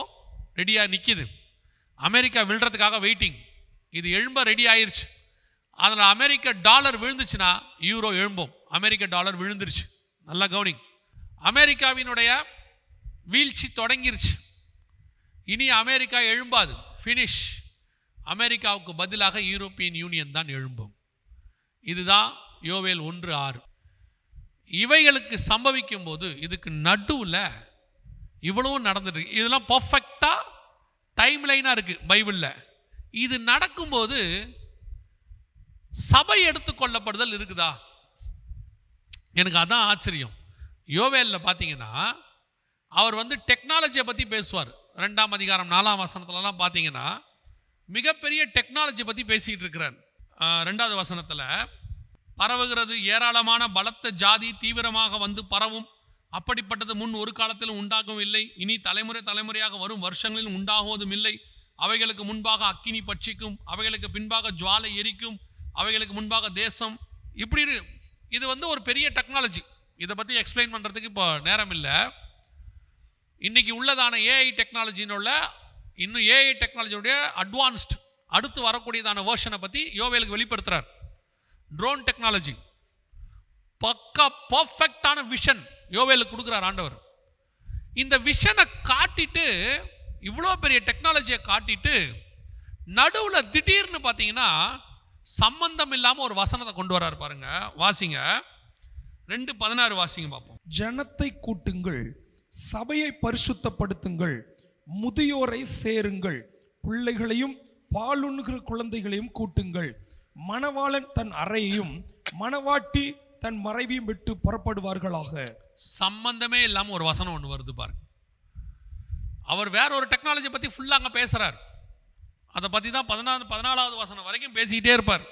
ரெடியாக நிற்கிது. அமெரிக்கா விழுறதுக்காக வெயிட்டிங். இது எழும்ப ரெடி ஆயிடுச்சு. அதில் அமெரிக்க டாலர் விழுந்துச்சுன்னா யூரோ எழும்பும். அமெரிக்க டாலர் விழுந்துருச்சு. நல்லா கவனிங். அமெரிக்காவினுடைய வீழ்ச்சி தொடங்கிருச்சு. இனி அமெரிக்கா எழும்பாது, ஃபினிஷ். அமெரிக்காவுக்கு பதிலாக யூரோப்பியன் யூனியன் தான் எழும்பும். இதுதான் யோவேல் 1:6. இவைகளுக்கு சம்பவிக்கும் போது இதுக்கு நடுவில் இவ்வளவும் நடந்துட்டு, இதெல்லாம் பர்ஃபெக்டாக டைம் லைனாக இருக்குது பைபிளில். இது நடக்கும்போது சபை எடுத்துக்கொள்ளப்படுதல் இருக்குதா? எனக்கு அதான் ஆச்சரியம். யோவேலில் பார்த்தீங்கன்னா அவர் டெக்னாலஜியை பற்றி பேசுவார். 2ஆம் அதிகாரம் 4ஆம் வசனத்துலலாம் பார்த்தீங்கன்னா மிகப்பெரிய டெக்னாலஜி பற்றி பேசிக்கிட்டு இருக்கிறார். 2வது வசனத்தில் பரவுகிறது ஏராளமான பலத்த ஜாதி தீவிரமாக வந்து பரவும், அப்படிப்பட்டது முன் ஒரு காலத்திலும் உண்டாகவும் இல்லை, இனி தலைமுறை தலைமுறையாக வரும் வருஷங்களிலும் உண்டாகுவதும் இல்லை. அவைகளுக்கு முன்பாக அக்கினி பட்சிக்கும், அவைகளுக்கு பின்பாக ஜுவாலை எரிக்கும், அவைகளுக்கு முன்பாக தேசம். இப்படி இது ஒரு பெரிய டெக்னாலஜி. இதை பற்றி எக்ஸ்பிளைன் பண்ணுறதுக்கு இப்போ நேரம் இல்லை. இன்னைக்கு உள்ளதான ஏஐ டெக்னாலஜினுள்ள இன்னும் ஏஐ டெக்னாலஜியுடைய அட்வான்ஸ்ட் அடுத்து வரக்கூடியதான வேர்ஷனை பற்றி யோவேலுக்கு வெளிப்படுத்துகிறார். ட்ரோன் டெக்னாலஜி பக்கா பர்ஃபெக்டான விஷன் யோவேலுக்கு கொடுக்குறார் ஆண்டவர். இந்த விஷனை காட்டிட்டு, இவ்வளோ பெரிய டெக்னாலஜியை காட்டிட்டு, நடுவில் திடீர்னு பார்த்தீங்கன்னா சம்பந்தம் இல்லாமல் ஒரு வசனத்தை கொண்டு வரார் பாருங்க. வாசிங்க, 2:16 வாசிங்க பார்ப்போம். ஜனத்தை கூட்டுங்கள், சபையை பரிசுத்தப்படுத்துங்கள், முதியோரை சேருங்கள், பிள்ளைகளையும் பாலுண்ணுகிற குழந்தைகளையும் கூட்டுங்கள். மணவாளன் தன் அறையையும் மணவாட்டி தன் மறைவையும் விட்டு புறப்படுவார்களாக. சம்பந்தமே இல்லாமல் ஒரு வசனம் ஒன்று வருது பாருங்க. அவர் வேற ஒரு டெக்னாலஜி பற்றி ஃபுல்லாக அங்கே பேசுகிறார். அதை பற்றி தான் 14வது வசனம் வரைக்கும் பேசிக்கிட்டே இருப்பார்.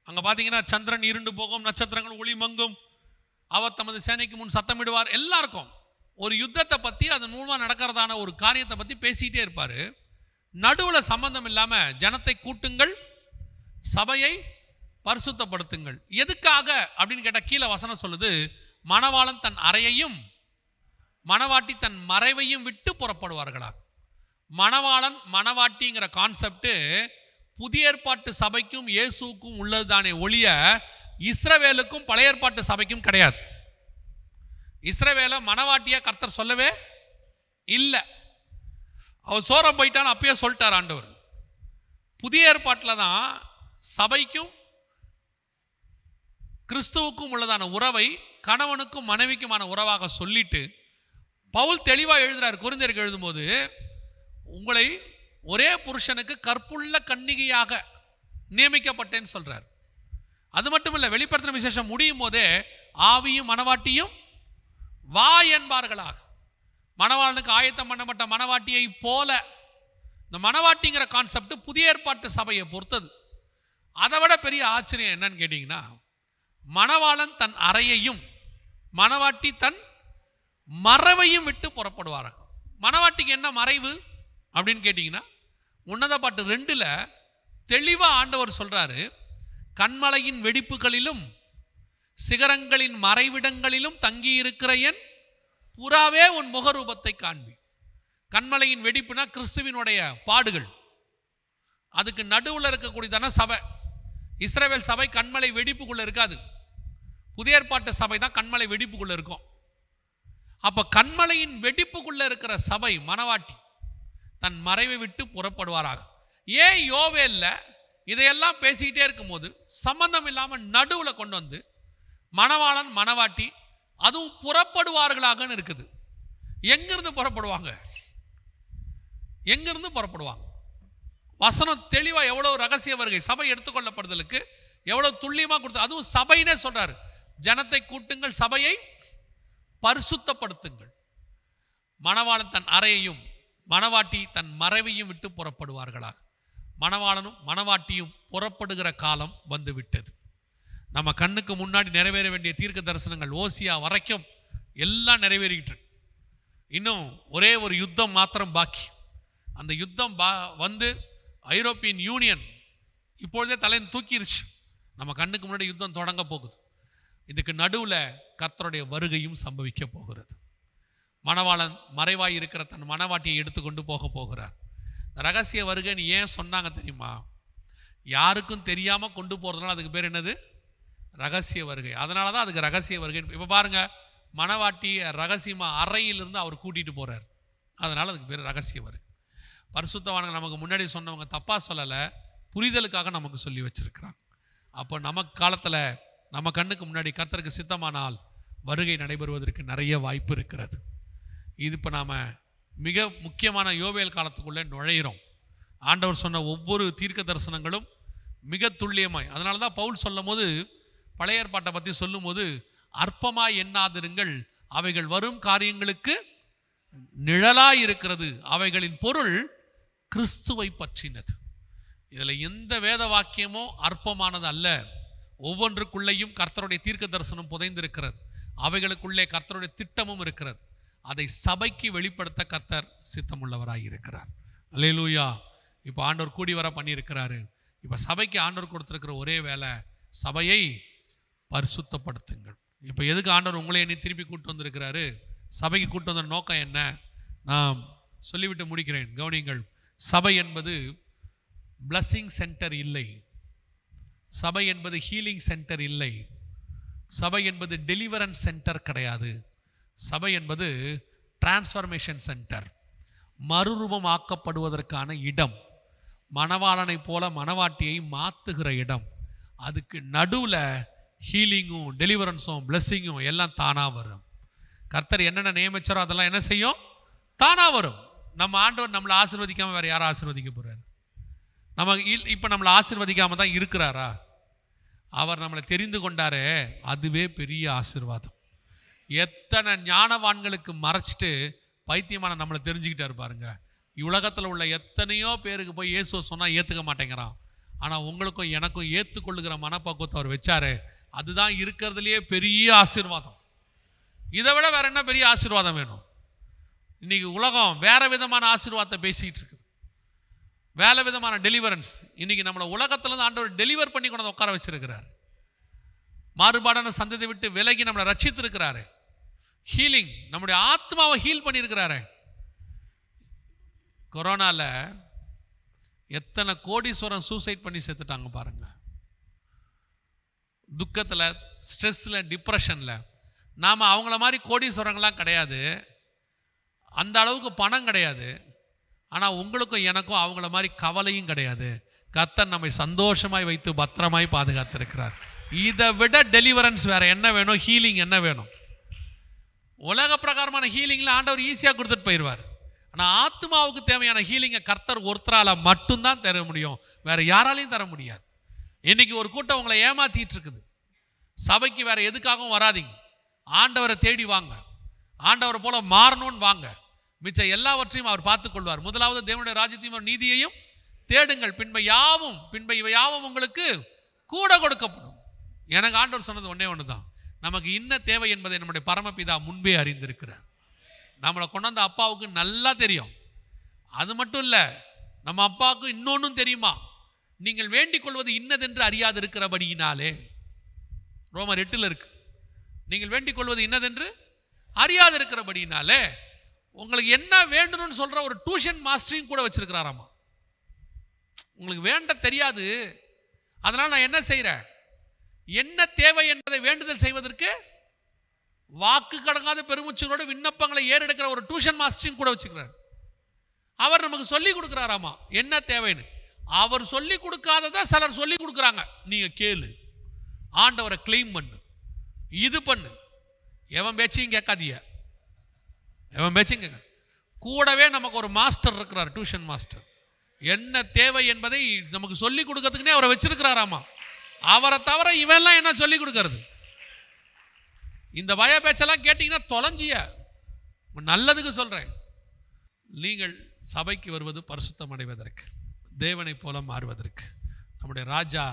அங்கே பார்த்தீங்கன்னா சந்திரன் இருண்டு போகும், நட்சத்திரங்கள் ஒளி மங்கும், அவர் தமது சேனைக்கு முன் சத்தமிடுவார். எல்லாருக்கும் ஒரு யுத்தத்தை பற்றி அதன் மூலமாக நடக்கிறதான ஒரு காரியத்தை பற்றி பேசிக்கிட்டே இருப்பார். நடுவில் சம்பந்தம் இல்லாமல் ஜனத்தை கூட்டுங்கள், சபையை பரிசுத்தப்படுத்துங்கள். எதுக்காக அப்படின்னு கேட்டால் கீழே வசனம் சொல்லுது, மணவாளன் தன் அறையையும் மணவாட்டி தன் மறைவையும் விட்டு புறப்படுவார்களா. மணவாளன் மணவாட்டிங்கிற கான்செப்ட் புதிய ஏற்பாட்டு சபைக்கும் இயேசுக்கும் உள்ளதுதானே ஒழிய இஸ்ரவேலுக்கும் பழைய ஏற்பாட்டு சபைக்கும் கிடையாது. இஸ்ரவேலை மணவாட்டியா கர்த்தர் சொல்லவே இல்லை. அவர் சோரம் போயிட்டான்னு அப்பயே சொல்லிட்டார் ஆண்டவர். புதிய ஏற்பாட்டில் தான் சபைக்கும் கிறிஸ்துவுக்கும் உள்ளதான உறவை கணவனுக்கும் மனைவிக்குமான உறவாக சொல்லிட்டு பவுல் தெளிவாக எழுதுறார். கொரிந்தியருக்கு எழுதும்போது, உங்களை ஒரே புருஷனுக்கு கற்புள்ள கன்னிகையாக நியமிக்கப்பட்டேன்னு சொல்றார். அது மட்டும் இல்லை, வெளிப்படுத்தின விசேஷம் முடியும் போதே ஆவியும் மணவாட்டியும் வா என்பார்களாக. மணவாளனுக்கு ஆயத்தம் பண்ணப்பட்ட மணவாட்டியை போல. இந்த மணவாட்டிங்கிற கான்செப்ட் புதிய ஏற்பாட்டு சபையை பொறுத்தது. அதை விட பெரிய ஆச்சரியம் என்னன்னு கேட்டீங்கன்னா, மணவாளன் தன் அறையையும் மணவாட்டி தன் மறைவையும் விட்டு புறப்படுவார்கள். மணவாட்டிக்கு என்ன மறைவு அப்படின்னு கேட்டிங்கன்னா, உன்னத பாட்டு 2ல் தெளிவாக ஆண்டவர் சொல்கிறாரு, கண்மலையின் வெடிப்புகளிலும் சிகரங்களின் மறைவிடங்களிலும் தங்கியிருக்கிற என் புறாவே உன் முகரூபத்தை காண்பி. கண்மலையின் வெடிப்புனா கிறிஸ்துவினுடைய பாடுகள். அதுக்கு நடுவில் இருக்கக்கூடியதான சபை. இஸ்ரவேல் சபை கண்மலை வெடிப்புக்குள்ளே இருக்காது. புதிய ஏற்பாட்டு சபை தான் கண்மலை வெடிப்புக்குள்ளே இருக்கும். அப்போ கண்மலையின் வெடிப்புக்குள்ளே இருக்கிற சபை மணவாட்டி தன் மறைவை விட்டு புறப்படுவாராக. ஏன் யோவேல்ல இதையெல்லாம் பேசிக்கிட்டே இருக்கும்போது சம்பந்தம் இல்லாமல் நடுவில் கொண்டு வந்து மணவாளன் மணவாட்டி அதுவும் புறப்படுவார்களாகன்னு இருக்குது. எங்கிருந்து புறப்படுவாங்க? எங்கிருந்து புறப்படுவாங்க? வசனம் தெளிவாக எவ்வளோ ரகசிய வருகை சபை எடுத்துக்கொள்ளப்படுதலுக்கு எவ்வளோ துல்லியமாக கொடுத்து, அதுவும் சபைனே சொல்றாரு, ஜனத்தை கூட்டுங்கள், சபையை பரிசுத்தப்படுத்துங்கள். மணவாளன் தன் அறையையும் மணவாட்டி தன் மறைவையும் விட்டு புறப்படுவார்களாக. மணவாளனும் மணவாட்டியும் புறப்படுகிற காலம் வந்துவிட்டது. நம்ம கண்ணுக்கு முன்னாடி நிறைவேற வேண்டிய தீர்க்க தரிசனங்கள் ஓசியா வரைக்கும் எல்லாம் நிறைவேறிக்கிட்டு. இன்னும் ஒரே ஒரு யுத்தம் மாத்திரம் பாக்கி. அந்த யுத்தம் வந்து ஐரோப்பியன் யூனியன் இப்பொழுதே தலையை தூக்கிருச்சு. நம்ம கண்ணுக்கு முன்னாடி யுத்தம் தொடங்க போகுது. இதுக்கு நடுவில் கர்த்தருடைய வருகையும் சம்பவிக்க போகிறது. மணவாளன் மறைவாய் இருக்கிற தன் மணவாட்டியை எடுத்துக்கொண்டு போகிறார். இந்த ரகசிய வருகைன்னு ஏன் சொன்னாங்க தெரியுமா? யாருக்கும் தெரியாமல் கொண்டு போகிறதுனால அதுக்கு பேர் என்னது? ரகசிய வருகை. அதனால தான் அதுக்கு ரகசிய வருகை. இப்போ பாருங்க, மணவாட்டியை ரகசியமாக அறையிலிருந்து அவர் கூட்டிகிட்டு போகிறார். அதனால் அதுக்கு பேர் ரகசிய வருகை. பரிசுத்தவான்கள் நமக்கு முன்னாடி சொன்னவங்க தப்பாக சொல்லலை, புரிதலுக்காக நமக்கு சொல்லி வச்சிருக்கிறாங்க. அப்போ நமக்கு காலத்தில் நம்ம கண்ணுக்கு முன்னாடி கர்த்தருக்கு சித்தமானால் வருகை நடைபெறுவதற்கு நிறைய வாய்ப்பு இருக்கிறது. இது இப்போ நாம் மிக முக்கியமான யோவேல் காலத்துக்குள்ளே நுழையிறோம். ஆண்டவர் சொன்ன ஒவ்வொரு தீர்க்க தரிசனங்களும் மிக துல்லியமாய். அதனால தான் பவுல் சொல்லும் போது, பழைய ஏற்பாட்டை பற்றி சொல்லும்போது, அற்பமாய் எண்ணாதிருங்கள், அவைகள் வரும் காரியங்களுக்கு நிழலாய் இருக்கிறது, அவைகளின் பொருள் கிறிஸ்துவை பற்றினது. இதில் எந்த வேத வாக்கியமோ அற்பமானது அல்ல. ஒவ்வொன்றுக்குள்ளேயும் கர்த்தருடைய தீர்க்க தரிசனம் புதைந்திருக்கிறது. அவைகளுக்குள்ளே கர்த்தருடைய திட்டமும் இருக்கிறது. அதை சபைக்கு வெளிப்படுத்த கர்த்தர் சித்தமுள்ளவராய் இருக்கிறார். அல்லேலூயா. இப்போ ஆண்டவர் கூடி வர பண்ணியிருக்கிறாரு. இப்போ சபைக்கு ஆண்டவர் கொடுத்துருக்கிற ஒரே வேலை, சபையை பரிசுத்தப்படுத்துங்கள். இப்போ எதுக்கு ஆண்டவர் உங்களை என்னை திருப்பி கூட்டு வந்திருக்கிறாரு? சபைக்கு கூட்டு வந்த நோக்கம் என்ன? நான் சொல்லிவிட்டு முடிக்கிறேன், கவனிங்கள். சபை என்பது பிளஸ்ஸிங் சென்டர் இல்லை. சபை என்பது ஹீலிங் சென்டர் இல்லை. சபை என்பது டெலிவரன்ஸ் சென்டர் கிடையாது. சபை என்பது டிரான்ஸ்ஃபர்மேஷன் சென்டர், மறுரூபம் ஆக்கப்படுவதற்கான இடம், மணவாளனை போல மணவாட்டியை மாற்றுகிற இடம். அதுக்கு நடுவில் ஹீலிங்கும் டெலிவரன்ஸும் பிளஸ்ஸிங்கும் எல்லாம் தானாக வரும். கர்த்தர் என்னென்ன நியமிச்சாரோ அதெல்லாம் என்ன செய்யும்? தானாக வரும். நம்ம ஆண்டவர் நம்மளை ஆசீர்வதிக்காமல் வேறு யாரும் ஆசீர்வதிக்க போகிறார்? நம்ம இப்போ நம்மளை ஆசீர்வதிக்காமல் தான் இருக்கிறாரா? அவர் நம்மளை தெரிந்து கொண்டாரே, அதுவே பெரிய ஆசீர்வாதம். எத்தனை ஞானவான்களுக்கு மறைச்சிட்டு பைத்தியமான நம்மளை தெரிஞ்சுக்கிட்டாரு பாருங்க. உலகத்தில் உள்ள எத்தனையோ பேருக்கு போய் இயேசுவை சொன்னால் ஏற்றுக்க மாட்டேங்கிறான். ஆனால் உங்களுக்கும் எனக்கும் ஏற்றுக்கொள்ளுகிற மனப்பக்குவத்தை அவர் வச்சாரு. அதுதான் இருக்கிறதுலையே பெரிய ஆசீர்வாதம். இதை விட வேற என்ன பெரிய ஆசீர்வாதம் வேணும்? இன்னைக்கு உலகம் வேற விதமான ஆசீர்வாதத்தை பேசிகிட்டு இருக்குது, வேற விதமான டெலிவரன்ஸ். இன்னைக்கு நம்மளை உலகத்திலேருந்து ஆண்டவர் டெலிவர் பண்ணி கொண்டு உட்கார வச்சிருக்கிறார். மாறுபாடான சந்தத்தை விட்டு விலகி நம்மளை ரட்சித்திருக்கிறாரு. ஹீலிங், நம்முடைய ஆத்மாவை ஹீல் பண்ணியிருக்கிறாரு. கொரோனால எத்தனை கோடீஸ்வரன் சூசைட் பண்ணி செத்துட்டாங்க பாருங்க. துக்கத்தில், ஸ்ட்ரெஸ்ஸில், டிப்ரெஷனில். நாம் அவங்கள மாதிரி கோடீஸ்வரங்களாம் கிடையாது, அந்த அளவுக்கு பணம் கிடையாது. ஆனால் உங்களுக்கும் எனக்கும் அவங்கள மாதிரி கவலையும் கிடையாது. கர்த்தர் நம்மை சந்தோஷமாய் வைத்து பத்திரமாய் பாதுகாத்திருக்கிறார். இதை விட டெலிவரன்ஸ் வேற என்ன வேணும்? ஹீலிங் என்ன வேணும்? உலக பிரகாரமான ஹீலிங்கில் ஆண்டவர் ஈஸியாக கொடுத்துட்டு போயிடுவார். ஆனால் ஆத்மாவுக்கு தேவையான ஹீலிங்கை கர்த்தர் ஒருத்தரால் மட்டும்தான் தர முடியும், வேற யாராலையும் தர முடியாது. இன்னைக்கு ஒரு கூட்டம் உங்களை ஏமாத்திட்டு இருக்குது. சபைக்கு வேற எதுக்காகவும் வராதிங்க, ஆண்டவரை தேடி வாங்க, ஆண்டவரை போல மாறணும்னு வாங்க. மிச்சம் எல்லாவற்றையும் அவர் பார்த்துக்கொள்வார். முதலாவது தேவனுடைய ராஜ்யத்தையும் நீதியையும் தேடுங்கள், பின்பை இவை யாவும் உங்களுக்கு கூட கொடுக்கப்படும். எனக்கு ஆண்டவர் சொன்னது ஒன்னே ஒன்று தான், நமக்கு இன்ன தேவை என்பதை நம்முடைய பரமபிதா முன்பே அறிந்திருக்கிறார். நம்மளை கொண்டாந்த அப்பாவுக்கு நல்லா தெரியும். அது மட்டும் இல்லை, நம்ம அப்பாவுக்கு இன்னொன்னும் தெரியுமா? நீங்கள் வேண்டிக் கொள்வது இன்னதென்று அறியாது இருக்கிறபடியினாலே. ரோமர் 8 இருக்கு. நீங்கள் வேண்டிக் கொள்வது இன்னதென்று அறியாது இருக்கிறபடியினாலே உங்களுக்கு என்ன வேண்டணும்னு சொல்ற ஒரு டியூஷன் மாஸ்டரையும் கூட வச்சிருக்கிறாராமா. உங்களுக்கு வேண்ட தெரியாது, அதனால் நான் என்ன செய்கிறேன், என்ன தேவை என்பதை வேண்டுதல் செய்வதற்கு வாக்கு கடங்காத பெருமுச்சுகளோட விண்ணப்பங்களை ஏறெடுக்கிற ஒரு டியூஷன் மாஸ்டரையும் கூட வச்சுக்கிறார். அவர் நமக்கு சொல்லி கொடுக்குறாராமா என்ன தேவைன்னு. அவர் சொல்லி கொடுக்காததை சிலர் சொல்லி கொடுக்குறாங்க. நீங்க கேளு, ஆண்டவரை கிளைம் பண்ணு, இது பண்ணு. எவன் பேச்சையும் கேட்காதீங்க, எவன் பேச்சையும் கேட்க. கூடவே நமக்கு ஒரு மாஸ்டர் இருக்கிறார், டியூஷன் மாஸ்டர். என்ன தேவை என்பதை நமக்கு சொல்லி கொடுக்கறதுக்குனே அவரை வச்சிருக்கிறாராமா. அவரை தவிர இவெல்லாம் என்ன சொல்லி கொடுக்கறது? இந்த பய பேச்செல்லாம் கேட்டீங்கன்னா தொலைஞ்சிய. நல்லதுக்கு சொல்றேன். நீங்கள் சபைக்கு வருவது பரிசுத்தம் அடைவதற்கு, தேவனை போல மாறுவதற்கு. நம்முடைய ராஜா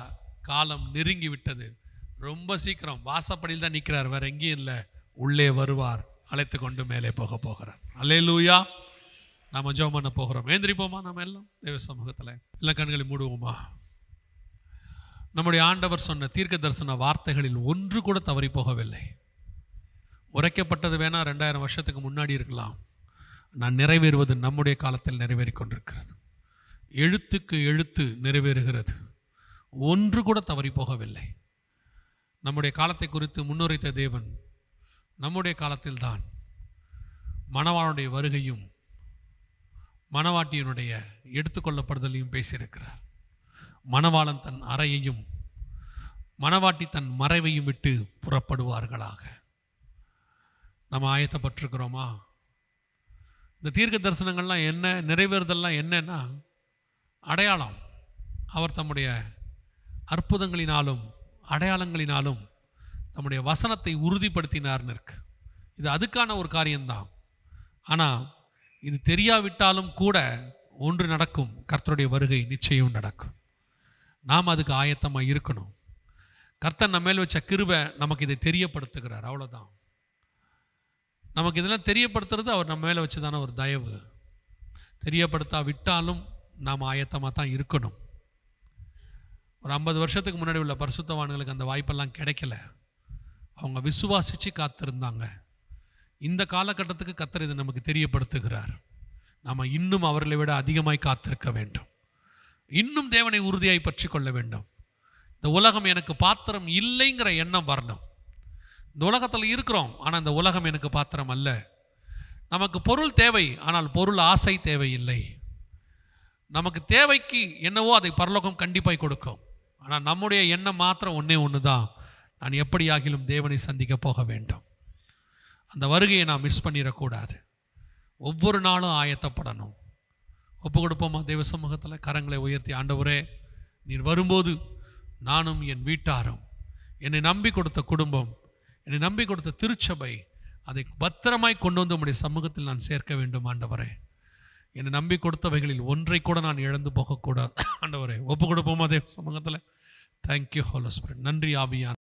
காலம் நெருங்கி விட்டது. ரொம்ப சீக்கிரம் வாசப்படியில் தான் நிற்கிறார், வேற எங்கேயும் இல்லை. உள்ளே வருவார், அழைத்து கொண்டு மேலே போகிறார். அல்லேலூயா. நாம ஜெபம் பண்ண போகிறோம். ஏந்திரிப்போமா? நம்ம எல்லாம் தேவ சமூகத்தில் எல்லாம் கண்களை மூடுவோமா? நம்முடைய ஆண்டவர் சொன்ன தீர்க்க தரிசன வார்த்தைகளில் ஒன்று கூட தவறி போகவில்லை. உரைக்கப்பட்டது வேணா 2000 வருஷத்துக்கு முன்னாடி இருக்கலாம், நான் நிறைவேறுவது நம்முடைய காலத்தில் நிறைவேறி கொண்டிருக்கிறது. எழுத்துக்கு எழுத்து நிறைவேறுகிறது. ஒன்று கூட தவறி போகவில்லை. நம்முடைய காலத்தை குறித்து முன்னுரைத்த தேவன் நம்முடைய காலத்தில் தான் மணவாளனுடைய வருகையும் மணவாட்டியினுடைய எடுத்துக்கொள்ளப்படுதலையும் பேசியிருக்கிறார். மணவாளன் தன் அறையையும் மணவாட்டி தன் மறைவையும் விட்டு புறப்படுவார்களாக. நம்ம ஆயத்தப்பட்டிருக்கிறோமா? இந்த தீர்க்க தரிசனங்கள்லாம் என்ன, நிறைவேறுதல்லாம் என்னன்னா அடையாளம். அவர் தம்முடைய அற்புதங்களினாலும் அடையாளங்களினாலும் தம்முடைய வசனத்தை உறுதிப்படுத்தினார்னு இருக்கு. இது அதுக்கான ஒரு காரியம்தான். ஆனால் இது தெரியாவிட்டாலும் கூட ஒன்று நடக்கும், கர்த்தருடைய வருகை நிச்சயம் நடக்கும். நாம் அதுக்கு ஆயத்தமாக இருக்கணும். கர்த்தர் நம்ம மேல் வச்ச கிருபை நமக்கு இதை தெரியப்படுத்துகிறார், அவ்வளோதான். நமக்கு இதெல்லாம் தெரியப்படுத்துறது அவர் நம்ம மேலே வச்சுதான ஒரு தயவு. தெரியப்படுத்தா விட்டாலும் நாம் ஆயத்தமாக தான் இருக்கணும். ஒரு 50 வருஷத்துக்கு முன்னாடி உள்ள பரிசுத்தவான்களுக்கு அந்த வாய்ப்பெல்லாம் கிடைக்கல. அவங்க விசுவாசித்து காத்திருந்தாங்க. இந்த காலகட்டத்துக்கு கர்த்தர் இதை நமக்கு தெரியப்படுத்துகிறார். நாம் இன்னும் அவர்களை விட அதிகமாய் காத்திருக்க வேண்டும். இன்னும் தேவனை உறுதியாய் பற்றி கொள்ள வேண்டும். இந்த உலகம் எனக்கு பாத்திரம் இல்லைங்கிற எண்ணம் வரணும். இந்த உலகத்தில் இருக்கிறோம், ஆனால் இந்த உலகம் எனக்கு பாத்திரம் அல்ல. நமக்கு பொருள் தேவை, ஆனால் பொருள் ஆசை தேவையில்லை. நமக்கு தேவைக்கு என்னவோ அதை பரலோகம் கண்டிப்பாய் கொடுக்கும். ஆனால் நம்முடைய எண்ணம் மாத்திரம் ஒன்று தான், நான் எப்படியாகிலும் தேவனை சந்திக்க போக வேண்டும். அந்த வருகையை நான் மிஸ் பண்ணிடக்கூடாது. ஒவ்வொரு நாளும் ஆயத்தப்படணும். ஒப்பு கொடுப்போமா தேவ சமூகத்தில்? கரங்களை உயர்த்தி, ஆண்டவரே, நீர் வரும்போது நானும் என் வீட்டாரும், என்னை நம்பி கொடுத்த குடும்பம், என்னை நம்பி கொடுத்த திருச்சபை, அதை பத்திரமாய் கொண்டு வந்து உம்முடைய சமூகத்தில் நான் சேர்க்க வேண்டும். ஆண்டவரே, என்னை நம்பி கொடுத்தவைகளில் ஒன்றை கூட நான் இழந்து போகக்கூடாது. ஆண்டவரே, ஒப்பு கொடுப்போமா தேவ சமூகத்தில்? Thank you holy spirit. நன்றி ஆவியானவரே.